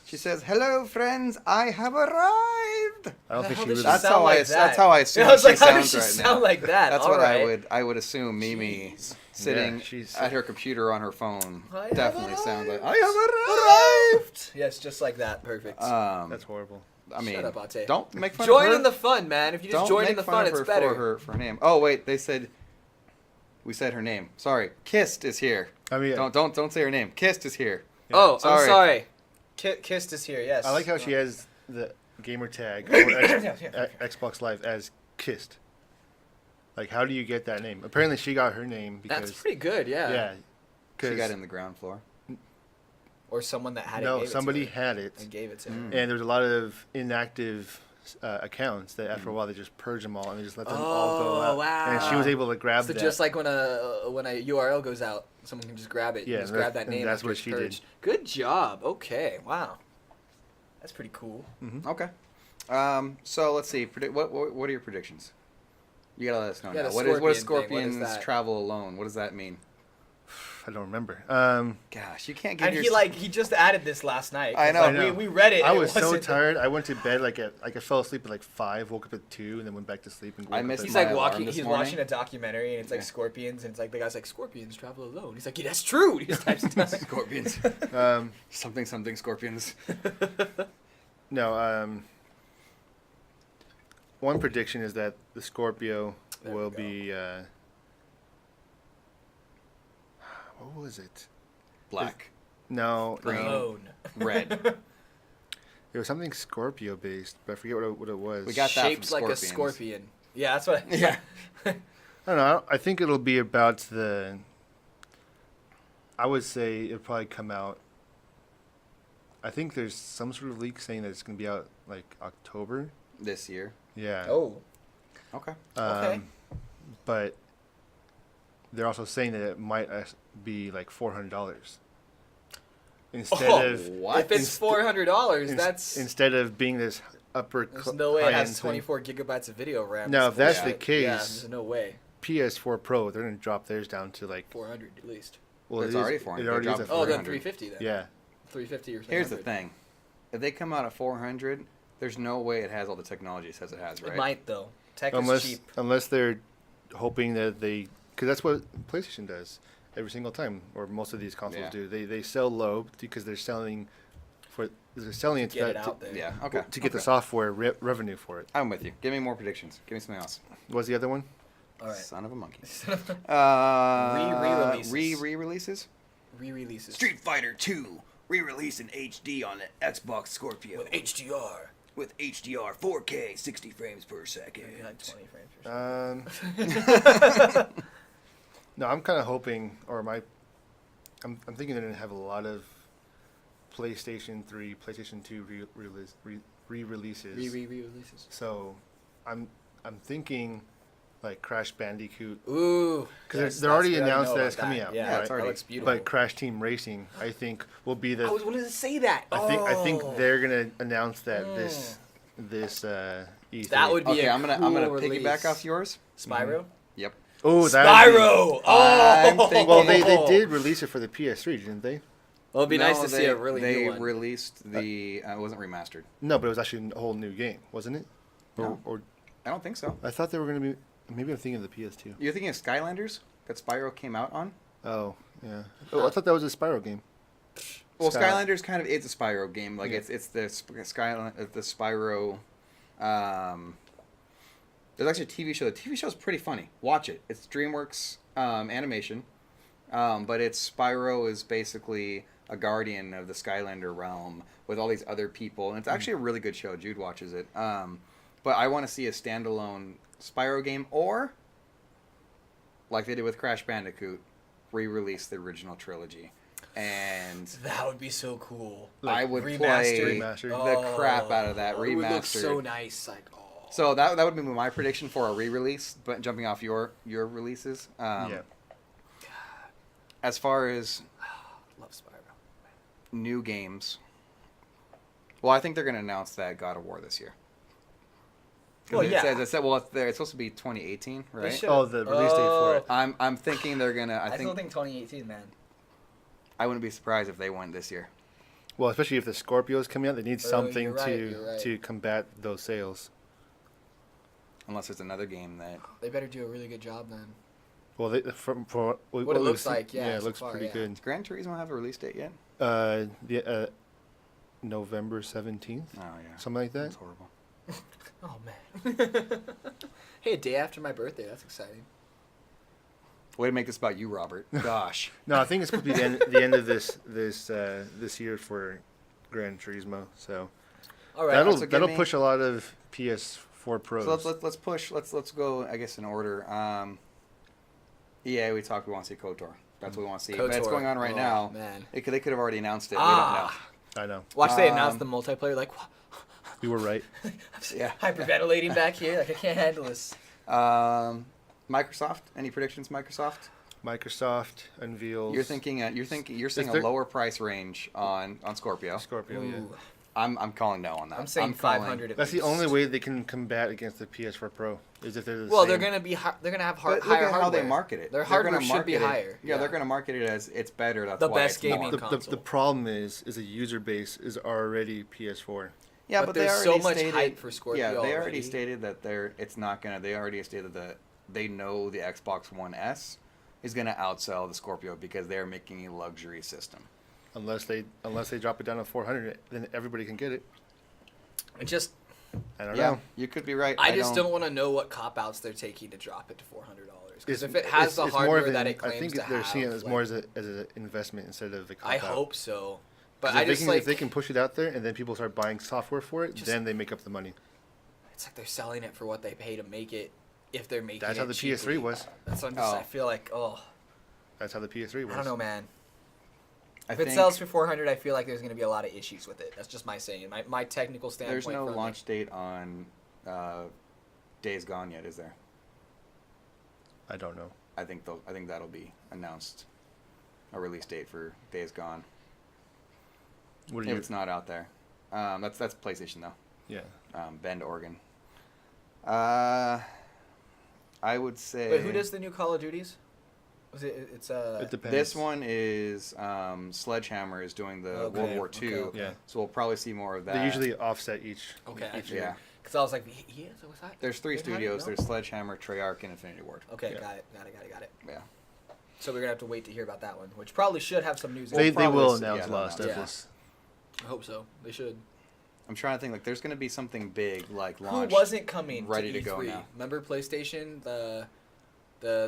She says, "Hello, friends. I have arrived." I don't think How she does really. That's sound how like I. that? That's how I assume I was she like, how does sounds she right sound now. like that? That's All what right. I would assume. Mimi Jeez. sitting she's- at her computer on her phone I have definitely sounds like arrived. I have arrived. Yes, just like that. Perfect. That's horrible. I mean, Shut up, Ate. don't make fun Join of her. in the fun, man. If you just Don't join make in the fun fun, of it's her better. for her name. Oh wait, they said we said her name. Sorry, Kist is here. I mean, Don't say her name. Kist is here. Oh, I'm Sorry. sorry. Kist is here. Yes. I like how she has the gamer tag Yeah, for Xbox Live as Kist. Like, how do you get that name? Apparently, she got her name because That's pretty good. Yeah. yeah, She got because in the ground floor. Or someone that had it. no, gave somebody it to her had it, and gave it to her. Mm. and there was a lot of inactive accounts that after a while they just purge them all and they just let them all go Oh, out. wow. And she was able to grab So that. just like when a URL goes out, someone can just grab it. Yeah, just and grab that- that name. and that's after what it's she did. purged. Good job. Okay. Wow. That's pretty cool. Okay. So let's see. What are your predictions? You gotta let us know Yeah, now. the What is scorpion thing, what is scorpions that? travel alone? What does that mean? I don't remember. Gosh, you can't give And your. he just added this last night. I 'cause, know. like, I know. We read it. I and it was so wasn't- tired. I went to bed I fell asleep at like 5, woke up at 2, and then went back to sleep. And I woke up missed at He's my like alarm walking. this He's morning. watching a documentary, and it's like Yeah. scorpions, and it's like the guy's like, "Scorpions travel alone." He's like, "Yeah, that's true." He just types it down. Scorpions. Um, something scorpions. no. One prediction is that the Scorpio There will we go. be. What was it? Black. No, Green. no. Alone. Red. It was something Scorpio based, but I forget what it was. We got that Shaped from like a Scorpions. scorpion. Yeah, that's what. Yeah. I don't know. I think it'll be about the. I would say it'll probably come out. I think there's some sort of leak saying that it's going to be out like October. This year. Yeah. Oh. Okay. Okay. But they're also saying that it might be like $400 instead Oh, of What? If it's $400, that's instead of being this upper. there's no way it high-end has thing. 24 gigabytes of video RAM. Now, if that's the bullshit. case, yeah, there's no way. PS4 Pro, they're going to drop theirs down to like. 400 at least. Well, It's it is- already 400. It They already is dropped a it Oh, then 400. 350 then. Yeah. 350 or 300. Here's the thing. If they come out at 400, there's no way it has all the technology it says it has, right? It might though. Tech is Unless cheap. they're hoping that because that's what PlayStation does every single time, or most of these consoles Yeah. do. They sell low because they're selling it Get it to, out there. Yeah. Okay. to get the Okay. software revenue for it. I'm with you. Give me more predictions. Give me something else. What was the other one? All right. Son of a monkey. Re-releases. Re-releases? Re-releases. Street Fighter 2 re-release in HD on the Xbox Scorpio with HDR. with HDR 4K 60 frames per second. Maybe like 20 frames per No, I'm kind of hoping, I'm thinking they're gonna have a lot of PlayStation 3, PlayStation 2 re-releases. Re-releases. So, I'm thinking like Crash Bandicoot. Ooh. Because they're already announced that it's coming out. Yeah, right? it's already. That looks beautiful. But Crash Team Racing, I think, will be the. I was wanting to say that. I think Oh. they're gonna announce that this E3. That would be Okay, a I'm gonna cool piggyback release. off yours. Spyro. Yep. Oh, that. Spyro. I'm Oh. thinking- Well, they did release it for the PS3, didn't they? Well, it'd be nice No, to see a really they new one. released the. It wasn't remastered. No, but it was actually a whole new game, wasn't it? No. Or I don't think so. I thought they were gonna be. Maybe I'm thinking of the PS2. You're thinking of Skylanders that Spyro came out on? Oh, yeah. Oh, I thought that was a Spyro game. Well, Sky- Skylanders kind of is a Spyro game. Like Yeah. it's the the Spyro. There's actually a TV show. The TV show is pretty funny. Watch it. It's DreamWorks animation, but it's Spyro is basically a guardian of the Skylander realm with all these other people, and it's actually a really good show. Jude watches it. But I want to see a standalone Spyro game, or like they did with Crash Bandicoot, re-release the original trilogy. And That would be so cool. I would remastered. play Remastered. the crap out of that It would look remastered. so nice. Like, oh. So that would be my prediction for a re-release. But jumping off your releases, Yeah. as far as Love Spyro. new games, Well, I think they're going to announce that God of War this year. Well, yeah. It's supposed to be 2018, right? should- Oh, the release date for it. I'm thinking they're going to... I still think 2018, man. I wouldn't be surprised if they went this year. Well, especially if the Scorpio's coming out, they need something you're right. to combat those sales. Unless it's another game that... They better do a really good job then. Well, for What it looks like, yeah, it so looks far, pretty yeah. good. Does Gran Turismo have a release date yet? November 17th, Oh, yeah. something like that. That's horrible. Oh, man. Hey, a day after my birthday. That's exciting. Way to make this about you, Robert. Gosh. No, I think it's supposed to be the end of this year for Gran Turismo. So All right. So give that'll me- push a lot of PS4 Pros. So let's push. Let's go. I guess in order. EA, we talked. We want to see KOTOR. That's what we want to see. But it's KOTOR. going on right now. Man. They could have already announced it. Ah. I know. Watch they announce the multiplayer. Like, You were right. Yeah. hyperventilating back here. Like, I can't handle this. We don't know. Microsoft. Any predictions? Microsoft. Microsoft unveils. You're seeing a there- lower price range on Scorpio. Scorpio. Yeah. Ooh. I'm calling no on that. I'm saying calling- 500. At That's the least. only way they can combat against the PS4 Pro is if they're the Well, same. they're gonna be. They're gonna have But higher look at hardware. how they market it. Their They're gonna hardware should be market it- higher. Yeah, they're going to market it as it's better. That's The why best it's more. gaming the console. problem is the user base is already PS4. Yeah, But but they there's so already much stated, hype for Scorpio Yeah, they already already. stated that it's not gonna. They already stated that they know the Xbox One S is gonna outsell the Scorpio because they're making a luxury system. Unless they drop it down to 400, then everybody can get it. And just, I don't Yeah, know. you could be right. I just don't want to know what cop outs they're taking to drop it to $400. Because It's- if it has the it's more hardware of that an- it claims I think to they're have, seeing it as like, more as an investment instead of a cop I out. hope so. But 'Cause I if just they can, like if they can push it out there and then people start buying software for it, Just- then they make up the money. it's like they're selling it for what they pay to make it. If they're making That's it how the PS3 cheaply. was. That's what I'm just. Oh. I feel like That's how the PS3 was. I don't know, man. I If it think sells for 400, I feel like there's going to be a lot of issues with it. That's just my saying. My technical standpoint. there's no from it. launch date on Days Gone yet, is there? I don't know. I think that'll be announced. A release date for Days Gone. What are If you? it's not out there, that's PlayStation though. Yeah. Bend, Oregon. I would say. Wait, who does the new Call of Duties? Was it? It's It depends. This one is Sledgehammer is doing the Okay, World War II, okay. Yeah. so we'll probably see more of that. They usually offset each. Okay. Each Yeah. Because I was like, he is. Was that? There's three They had it? studios. No? There's Sledgehammer, Treyarch, and Infinity Ward. Okay, Yeah. got it. Yeah. So we're gonna have to wait to hear about that one, which probably should have some news. in They it. probably will s- announce yeah, a lot of they'll stuff. announce This. I hope so. They should. I'm trying to think. Like, there's going to be something big, like Who launch. wasn't coming ready to to go E3? now. Remember PlayStation, the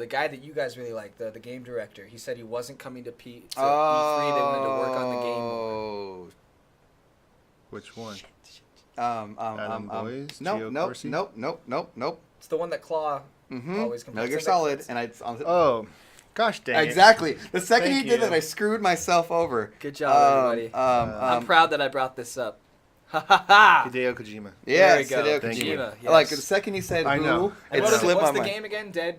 guy that you guys really like, the game director. He said he wasn't coming to E3. They wanted to work on the game more. Oh. Which one? Adam Boyes? Nope. Gio Nope. Corsi? Nope. It's the one that Claw Mm-hmm. always Metal complains. Gear It's like- Solid, it's- and I. Oh, gosh dang it. Exactly. The second Thank he did you. that, I screwed myself over. Good job, everybody. I'm proud that I brought this up. Ha ha ha! Hideo Kojima. Yeah, There we go. Hideo Thank Kojima. you. Kojima, Like yes. the second he said I who, know. it What's slipped the my mind. game again? Dead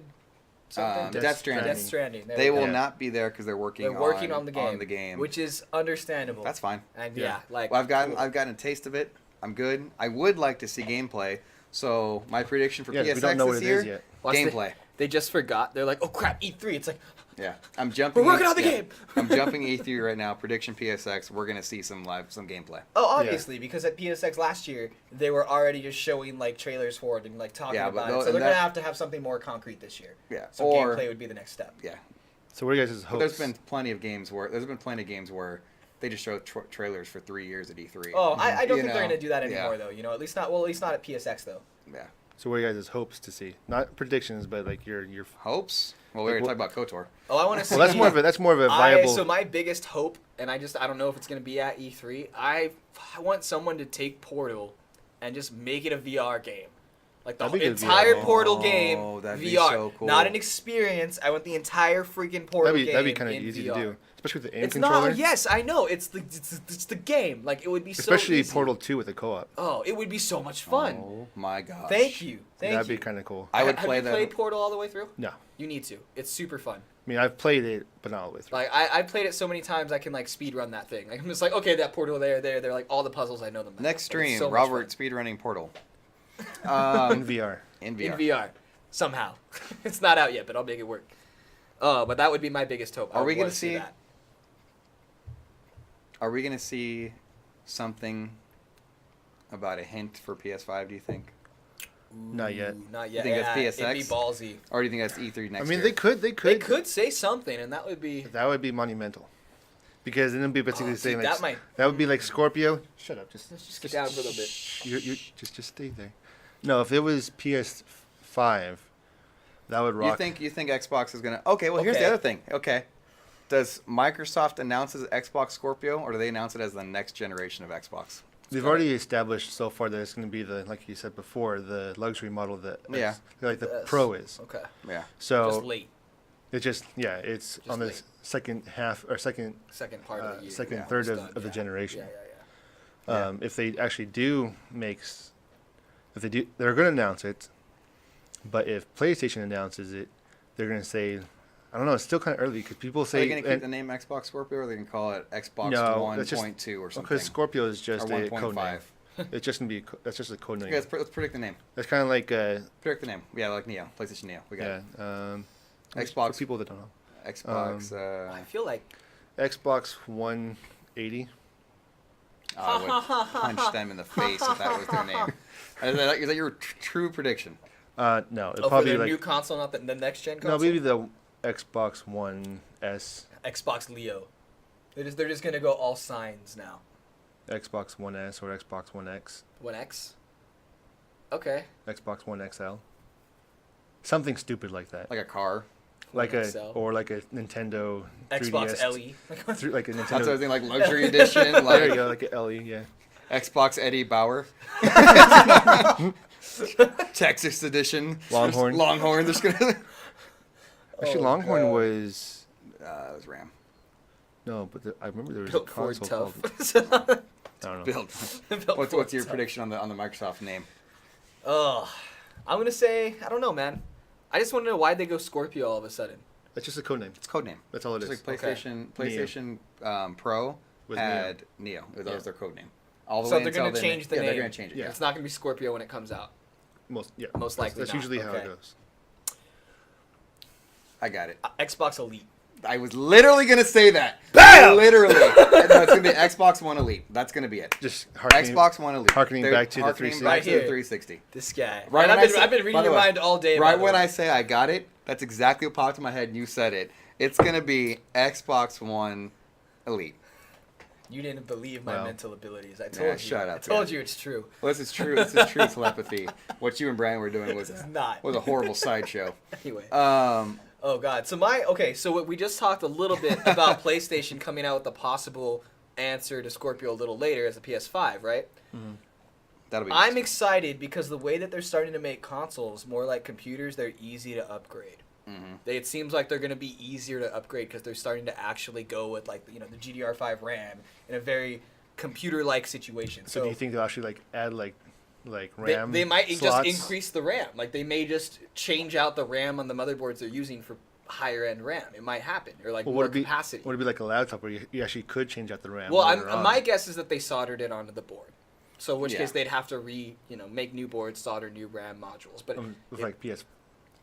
something? Death Stranding. Death Stranding. There They we go. will not be there because they're working. They're working on on the the game, which is understandable. that's fine. And Yeah. yeah, like Well, cool. I've gotten a taste of it. I'm good. I would like to see gameplay. So my prediction for Yeah, PSX we don't know what this it year, is yet. Watch the- gameplay. They just forgot. They're like, oh crap, E3. It's like, Yeah, I'm jumping. We're working on the game. I'm jumping E3 right now. Prediction PSX. We're gonna see some gameplay. oh, obviously, because at PSX last year, they were already just showing like trailers for it and like talking Yeah, but about tho- it. So and they're that- gonna have something more concrete this year. Yeah, So or gameplay would be the next step. yeah. So what are you guys' But hopes? there's been plenty of games where they just showed trailers for 3 years at E3. Oh, I don't You think they're know, gonna do that yeah. anymore though. You know, at least not at PSX though. Yeah. So what are you guys' hopes to see? Not predictions, but like your. Hopes? Well, we already talked about KOTOR. Oh, I want to see. Well, that's more of a viable. So my biggest hope, and I don't know if it's gonna be at E3. I want someone to take Portal and just make it a VR game. Like the That'd be good entire VR. Portal Oh, game that'd VR, be so cool. not an experience. I want the entire freaking Portal game. That'd be kind of in easy VR. to do, especially with the aim It's controller. not. Yes, I know. It's the game. Like it would be Especially so easy. Portal 2 with the co-op. Oh, it would be so much fun. Oh my gosh. Thank you. Thank That'd you. be kind of cool. I would Have play you that. played Portal all the way through? No. You need to. It's super fun. I mean, I've played it, but not all the way through. Like I played it so many times I can like speed run that thing. Like I'm just like, okay, that portal there. They're like all the puzzles, I know them. now. Next Like, it's stream, so much Robert speedrunning Portal. In VR. In fun. VR. In VR. Somehow. It's not out yet, but I'll make it work. But that would be my biggest hope. I Are would we gonna want to see- that. Are we gonna see something about a hint for PS5? Do you think, Not yet. Ooh, Not yet. think that's It'd be PSX? ballsy. or do you think that's E3 next I mean, year? they could. They could say something, and that would be. That would be monumental. Because then it'd be basically Oh, saying dude, like that might- that would be like Scorpio. Shut up. Let's just get down for a little bit. You just stay there. No, if it was PS5, that would rock. You think Xbox is gonna? Okay, well here's the Okay. other thing. Okay, does Microsoft announce as Xbox Scorpio, or do they announce it as the next generation of Xbox? They've already established so far that it's going to be the, like you said before, the luxury model that Yeah. like the Yes. Pro is. Okay. Yeah. So Just late. it just it's Just on the late. second half or second Second part of the year. second Yeah. third It's of, done, of the yeah. generation. Yeah. If they actually do makes, if they do, they're going to announce it. But if PlayStation announces it, they're going to say, I don't know. It's still kind of early because people Are say they gonna keep the name Xbox Scorpio, or are they gonna call it Xbox No, that's just- 1.2 or something? because Scorpio is or just a code name. 1.5. It's just gonna be that's just a code name. Okay, let's predict the name. It's kind of like Predict the name. Yeah, like Neo, PlayStation Neo. We got yeah. it. For Xbox. people that don't know, Xbox. I feel like. Xbox 180. I would punch them in the face if that was their name. Is that your true prediction? No, it'll Oh, for probably the like new console, not the next gen no, console. maybe the Xbox One S, Xbox Leo. They're just gonna go all signs now. Xbox One S, or Xbox One X, One X. Okay. Xbox One XL. Something stupid like that, Like a car? like One a XL. or like a Nintendo Xbox 3DS, LE. like a That's what I was Nintendo. thinking, like luxury edition, There you like go, like a LE, yeah. Xbox Eddie Bauer. Texas edition. Longhorn. Longhorn. They're just gonna. Actually, Oh, Longhorn God. was It was Ram. no, but I remember there was Built a Ford console tough. called I don't know. Built. Built What's Ford your tough. prediction on the Microsoft name? Oh, I'm gonna say I don't know, man. I just want to know why they go Scorpio all of a sudden. That's just a code name. It's code name. That's all it is. Just like Okay. PlayStation Pro With had Neo. That Yeah. was their code name. All the So way they're until gonna then- change the yeah, name. they're gonna change it. Yeah. Yeah. It's not gonna be Scorpio when it comes out. Most Most likely That's not. usually how it Okay. goes. I got it. Xbox Elite. I was literally gonna say that. Bam! Literally. No, it's gonna be Xbox One Elite. That's gonna be it. Just harkening, Xbox One Elite. harkening They're back to the harkening 360. back to the Right here. 360. This guy. Right And when I've been by reading the your way, mind all day. Right by the when way. I say I got it, that's exactly what popped in my head, and you said it. It's gonna be Xbox One Elite. You didn't believe my Wow. mental abilities. I told you. shut up, I told yeah. you it's true. Well, this is true. This is true telepathy. What you and Brian were doing was It's not. a horrible sideshow. Anyway. Oh God. So we just talked a little bit about PlayStation coming out with the possible answer to Scorpio a little later as a PS5, right? That'll be. I'm excited because the way that they're starting to make consoles more like computers, they're easy to upgrade. It seems like they're going to be easier to upgrade because they're starting to actually go with the GDR5 RAM in a very computer-like situation. So do you think they'll actually add they, RAM? they might slots? just increase the RAM. Like they may just change out the RAM on the motherboards they're using for higher end RAM. It might happen, or Well, more would it be capacity. Would it be like a laptop where you actually could change out the RAM? Well, later on? my guess is that they soldered it onto the board. So in which Yeah. case they'd have to make new boards, solder new RAM modules. But with it- PS.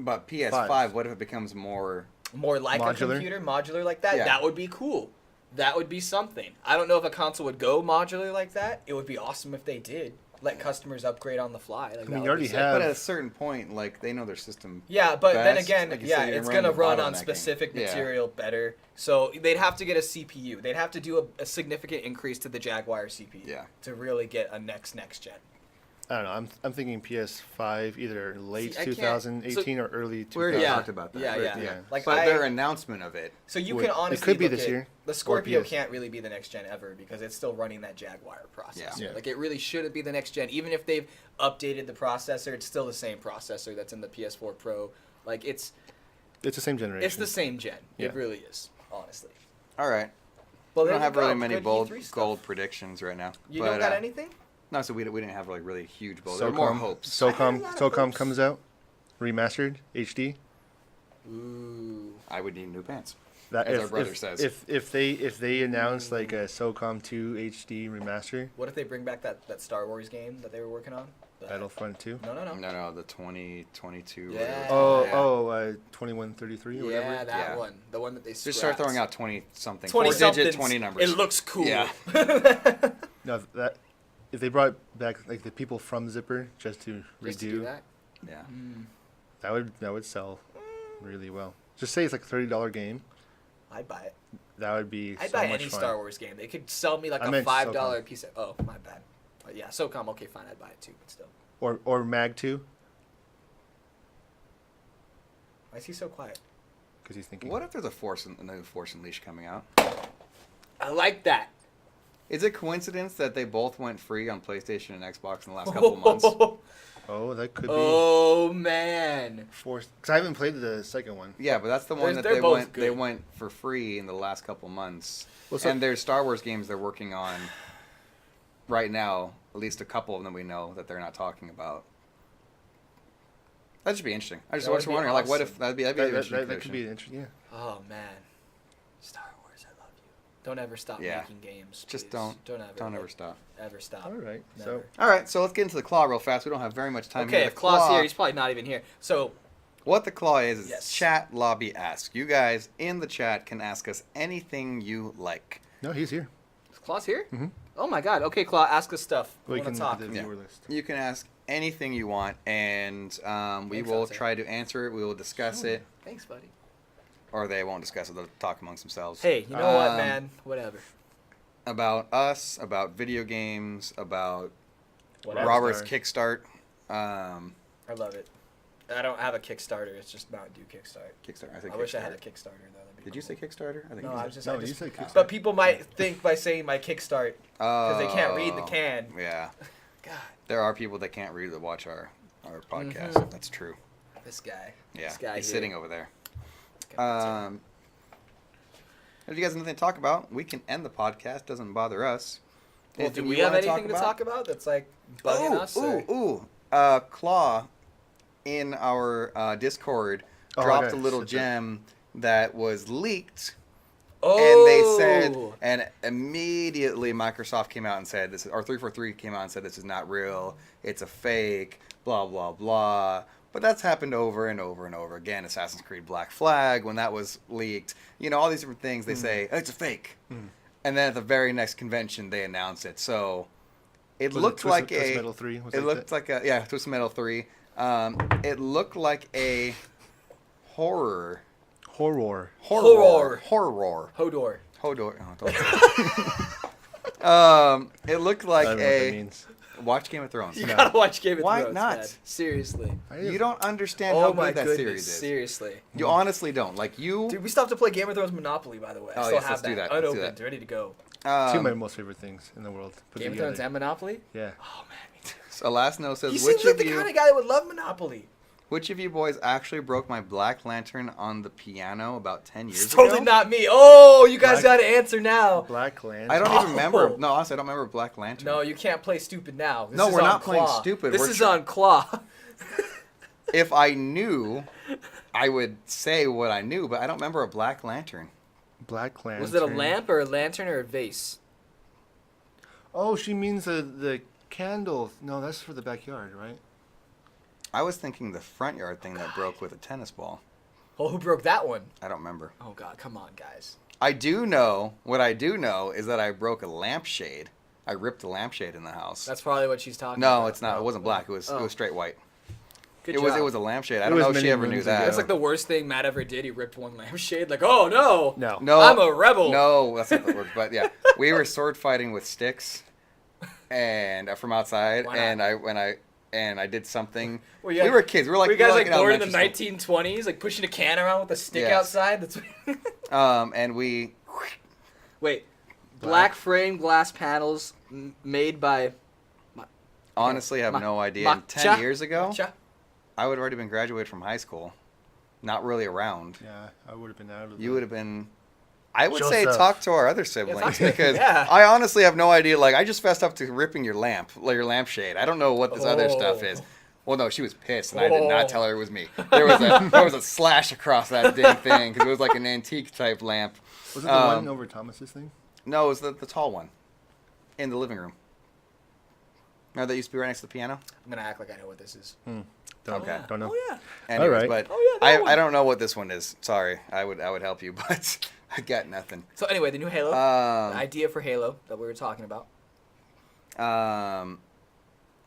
But PS5, what if it becomes more? more like a Modular? computer, modular like that, Yeah. that would be cool. That would be something. I don't know if a console would go modular like that. It would be awesome if they did. Let customers upgrade on the fly. Like, I mean, that you would already be sick. have- But at a certain point, they know their system. Yeah, but then best. again, Like you said, you it's can going to the run on bottlenecking. specific Yeah. material better. So they'd have to get a CPU. They'd have to do a significant increase to the Jaguar CPU Yeah. to really get a next gen. I don't know. I'm thinking PS5, either late See, I can't- 2018 or early We already 2000. Yeah. talked about that. Yeah. Yeah. Like But their announcement of it. So you Would- can honestly it could be look this at- year. The Scorpio PS. can't really be the next gen ever because it's still running that Jaguar processor. Yeah. Like it really shouldn't be the next gen. Even if they've updated the processor, it's still the same processor that's in the PS4 Pro. Like it's It's the same generation. it's the same gen. Yeah. It really is, honestly. All right. Well, We there don't you have go. really many Good bold E3 stuff. gold predictions right now. You but, don't got anything? No, so we didn't have like really huge bold. There were more hopes. I had a SOCOM lot of SOCOM hopes. comes out, remastered HD. Ooh. I would need new pants. That As our brother says. If they announce like a SOCOM 2 HD remaster, What if they bring back that Star Wars game that they were working on? Battlefront 2. No. No, the 2022. Yeah. whatever. Oh, 2133 or Yeah, whatever. that Yeah. one. The one that they Just start throwing out 20 something. 20 4-digit something. 20 numbers. It looks cool. Yeah. No, that if they brought back like the people from Zipper just to Just to redo, do that? Yeah. that would sell really well. Just say it's like a $30 game. I'd buy it. That would be I'd so buy much any fun. Star Wars game. They could sell me like I a meant $5 SOCOM. piece of. Oh, my bad. But yeah, SOCOM. Okay, fine. I'd buy it too. But still, Or Mag 2 why is he so quiet? because he's thinking. What if there's a new Force Unleashed coming out? I like that. Is it coincidence that they both went free on PlayStation and Xbox in the last couple of months? Oh, that could be Oh man. Force. Because I haven't played the second one. Yeah, but that's the one that They're they both went. good. They went for free in the last couple months. Well, so- And there's Star Wars games they're working on right now. At least a couple of them we know that they're not talking about. That should be interesting. I just That would was be wondering, like, what if awesome. that'd be an That interesting could prediction. be interesting. Yeah. Oh man. Star Wars, I love you. Don't ever stop Yeah. making games. Just please. don't ever like, stop. Ever stop. All right. Never. So All right, so let's get into the claw real fast. We don't have very much time. Okay, here. if The Claw's claw- here, he's probably not even here. So What the claw is Yes. chat lobby ask. You guys in the chat can ask us anything you like. no, he's here. is Claw's here? Mhm. Oh my God. Okay, Claw, ask us stuff. We We want can to look talk. at the Yeah. viewer list. You can ask anything you want, and we Thanks, will Jose. try to answer it. We will discuss it, Thanks, buddy. or they won't discuss it. They'll talk amongst themselves. Hey, you know what, Um, man? Whatever. About us, about video games, about Whatever. Robert's Star. Kickstart. I love it. I don't have a Kickstarter. It's just Mountain Dew Kickstart. Kickstarter. I, said I wish I had a Kickstarter. Kickstarter though. That'd be Did you cool. say Kickstarter? I think No, you I said. was just. No, I you just said Kickstarter. But people might think by saying my Kickstart because they can't read the Oh, can. Yeah, God, there are people that can't read that watch our podcast. Mhm. That's true. this guy. Yeah, This guy he's here. sitting over there. God, If you guys have nothing to talk about, we can end the podcast. Doesn't bother us. well, Anything do we you have wanna anything to talk about that's like bugging us? or- Claw in our Discord Oh, I dropped a gotta little sit gem that was leaked, Oh. and they said, and immediately Microsoft came out and said this, or 343 came out and said this is not real, it's a fake, blah blah blah. But that's happened over and over and over again. Assassin's Creed Black Flag, when that was leaked, you know, all these different things. They say it's a fake, and then at the very next convention they announce it. So it Was looked Twisted- like Twisted a. Metal 3? Was It that looked like a Twisted Metal 3. It looked like a horror. horror. Horror. Hodor. Hodor. Oh, don't say it. It looked I like don't know what that a. means. Watch Game of Thrones. You No. gotta watch Game of Why Thrones. not? Man. Seriously. You don't understand Oh how my good that goodness. series is. Seriously. You honestly don't. Like you. Dude, we still have to play Game of Thrones Monopoly, by the way. I Oh, still yes, have let's do that. Let's do unopened, that. ready to go. Two of my Um, most favorite things in the world. Put Game of together. Thrones and Monopoly? Yeah. Oh man, me too. so last note says, He which seems like of the you, kind of guy that would love Monopoly. which of you boys actually broke my Black Lantern on the piano about 10 years It's ago? totally not me. Oh, you guys Black- got to answer now. Black Land. I don't even remember. Oh. No, honestly, I don't remember Black Lantern. No, you can't play stupid now. This No, is we're on not playing Claw. stupid. This We're is tr- on Claw. If I knew, I would say what I knew, but I don't remember a Black Lantern. Black Lantern. Was it a lamp or a lantern or a vase? Oh, she means the candle. No, that's for the backyard, right? I was thinking the front yard thing that broke with a tennis ball. Oh, who broke that one? I don't remember. Oh God, come on, guys. I do know, what I do know is that I broke a lampshade. I ripped a lampshade in the house. That's probably what she's talking about. No, it's not. It wasn't black. It was Oh. straight white. Good It job. was a lampshade. I It don't was know if she many ever knew moons that. ago. That's like the worst thing Matt ever did. He ripped one lampshade. Like, oh no, No. No, I'm a rebel. No, that's not the word. But yeah, we were sword fighting with sticks, and from outside, Why and not? I did something. Were we were kids. We were like, were you guys like in born in the elementary 1920s, like pushing a can around with a stick Yes. outside? That's and we wait. Black frame glass panels made by. honestly have no idea. And 10 years ago, I would have already been graduated from high school. Not really around. Yeah, I would have been out of. You would have been. I would say Joseph. talk to our other siblings because Yeah. I honestly have no idea. Like I just fessed up to ripping your lampshade. I don't know what this other stuff is. Well, no, she was pissed, and I did not tell her it was me. There was a slash across that dang thing because it was like an antique type lamp. Was it the one over Thomas's thing? No, it was the tall one in the living room. No, that used to be right next to the piano. I'm gonna act like I know what this is. Don't know. Oh yeah. Anyways, All right. but Oh, yeah, that one. I don't know what this one is. Sorry, I would help you, but I got nothing. So anyway, the new Halo. The idea for Halo that we were talking about.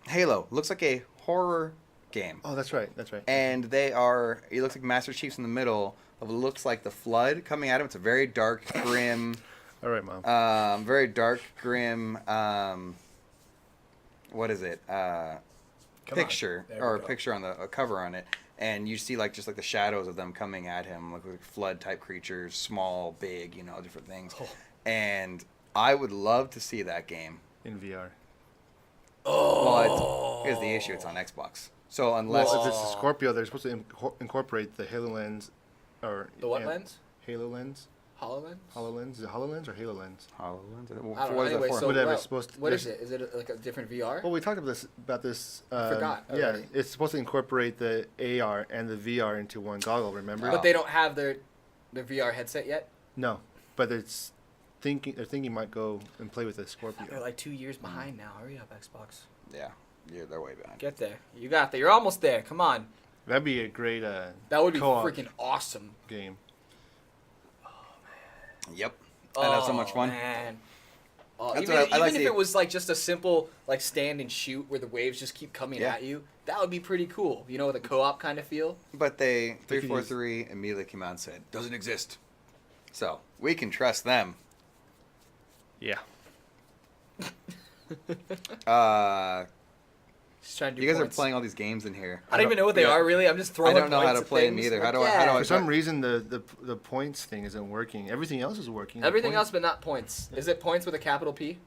Halo looks like a horror game. Oh, that's right. And it looks like Master Chief's in the middle of what looks like the Flood coming at him. It's a very dark, grim, All right, Mom. very dark, grim, what is it? Picture, or a picture on the a cover on it. And you see just the shadows of them coming at him, like Flood type creatures, small, big, different things. Oh. And I would love to see that game. In VR. Well, here's the issue. It's on Xbox. So unless Well, if it's a Scorpio, they're supposed to incorporate the Halo lens, or The what lens? Halo lens, HoloLens? HoloLens. Is it HoloLens or Halo lens? HoloLens. I don't What know. is Anyway, that for? so Whatever, what, it's supposed to- what is it? Is it like a different VR? Well, we talked about this. Forgot Yeah, already. it's supposed to incorporate the AR and the VR into one goggle. Remember? But they don't have their VR headset yet? No, but they're thinking might go and play with the Scorpio. They're like 2 years behind now. Hurry up, Xbox. Yeah, they're way behind. Get there. You got there. You're almost there. Come on. That'd be a great That would be co-op freaking awesome. game. Yep. I'd have so much fun. Man. That's Even, what I like even if to- it was like just a simple stand and shoot where the waves just keep coming Yeah. at you, that would be pretty cool. With a co-op kind of feel. But they They could 343 immediately came out and said doesn't exist. So we can trust them. Yeah. Just trying to do You guys points. are playing all these games in here. I don't even know what they are really. I'm just I throwing. don't know how points to at play them things. either. Like, How do I? For some reason, the points thing isn't working. Everything else is working. Everything else, Points- but not points. Is it points with a capital P?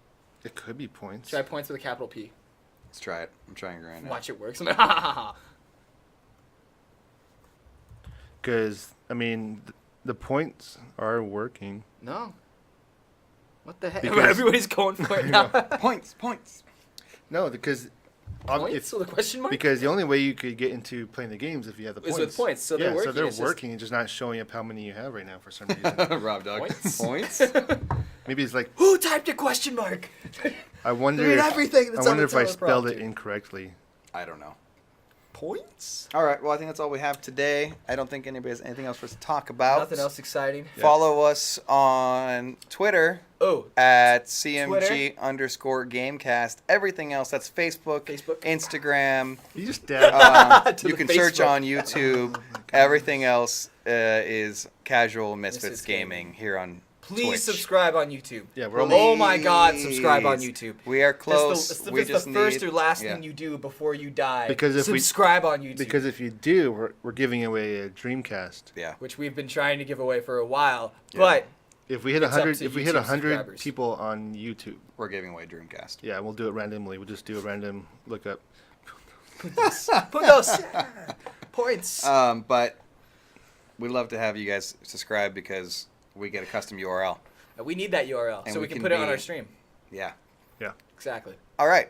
It could be points. Try points with a capital P. Let's try it. I'm trying right now. Watch it work. I'm like, ha ha ha ha. Because the points are working. No. What the heck? Because- Everybody's going for it now. Points. No, because Points with a question mark? because the only way you could get into playing the games if you have the Is points. with points, so they're yeah, working, so they're it's just- working. It's just not showing up how many you have right now for some reason. Rob Dog. Points? Points. Maybe it's like Who typed a question mark? I wonder. Read If, everything I that's wonder on if the I spelled it teleprompter. incorrectly. I don't know. Points? All right. Well, I think that's all we have today. I don't think anybody has anything else for us to talk about. Nothing else exciting. Follow us on Twitter Oh, at CMG_Gamecast. Everything else, that's Facebook, Instagram. You just dabbed. To You the can search Facebook. on YouTube. Everything else is Casual Misfits Misfits Gaming. Gaming here on please Twitch. subscribe on YouTube. Yeah, we're Oh my God, subscribe on Please. YouTube. We are That's close. the, we it's just the first need, or last yeah. thing you do before you die. Because if we- subscribe on YouTube. Because if you do, we're giving away a Dreamcast. Yeah. which we've been trying to give away for a while. Yeah. But If we hit It's up 100, to if we hit YouTube 100 subscribers. people on YouTube, We're giving away Dreamcast. yeah, we'll do it randomly. We'll just do a random lookup. put those points. But we'd love to have you guys subscribe because we get a custom URL. We need that URL And so we we can can put it on be- our stream. Yeah. Yeah. Exactly. All right.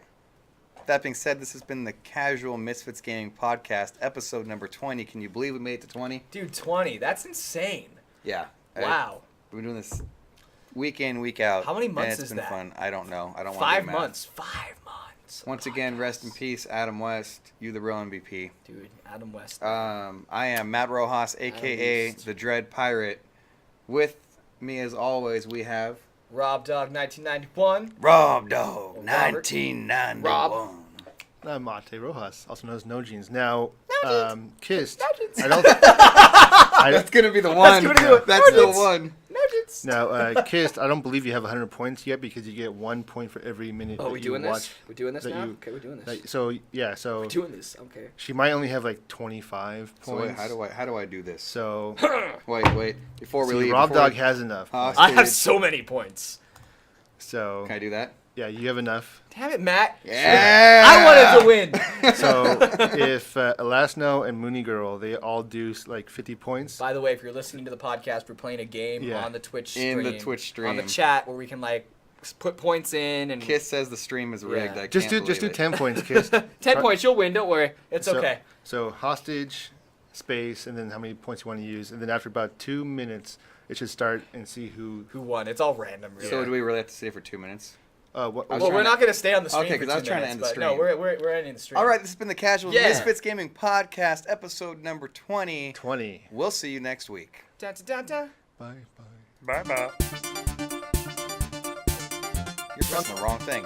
That being said, this has been the Casual Misfits Gaming Podcast, episode number 20. Can you believe we made it to 20? Dude, 20. That's insane. Yeah. Wow. We've been doing this week in, week out. How many months and it's is been that? fun. I don't know. I don't want to 5 do math. months. 5 months. Once again, rest in peace, Adam West. You the real MVP. Dude, Adam West. I am Matt Rojas, a.k.a. West. the Dread Pirate. With me, as always, we have... Rob Dog 1991. Rob Dog, Robert. 1991. Rob. I'm Mate Rojas, also known as No Jeans. Now, Kissed. No Jeans. I don't. That's going to be the one. gonna do it. That's No the Jeans. one. No, dude. points. Now, Kist, I don't believe you have 100 points yet because you get 1 point for every minute Oh, that we you doing watch. this? We're doing this that now? you- Okay, we're doing this. Like, so We're doing this. Okay. she might only have like 25 So points. wait, how do I do this? So Wait. Before we see, leave, Rob before Dog we- has enough. points. I have so many points. So Can I do that? yeah, you have enough. Damn it, Matt. Yeah. I wanted to win. So if Elasno and Mooney Girl, they all do like 50 points. By the way, if you're listening to the podcast, we're playing a game Yeah. on the Twitch In stream. the Twitch stream. On the chat where we can like put points in and Kiss says the stream is rigged. Yeah. I Just can't do believe it. 10 points, Kiss. 10 points. You'll win. Don't worry. It's So- okay. So hostage, space, and then how many points you want to use, and then after about 2 minutes, it should start and see who. Who won? It's all random, really. So do we really have to stay for 2 minutes? What, I was well, trying we're to- not going to stay on the stream Okay, for 'cause I was 2 trying to minutes, end the but no, stream. we're ending the stream. All right, this has been the Casual Yeah. Misfits Gaming Podcast, episode number 20. 20. We'll see you next week. Da, da, da, da. Bye bye. You're pressing the wrong thing.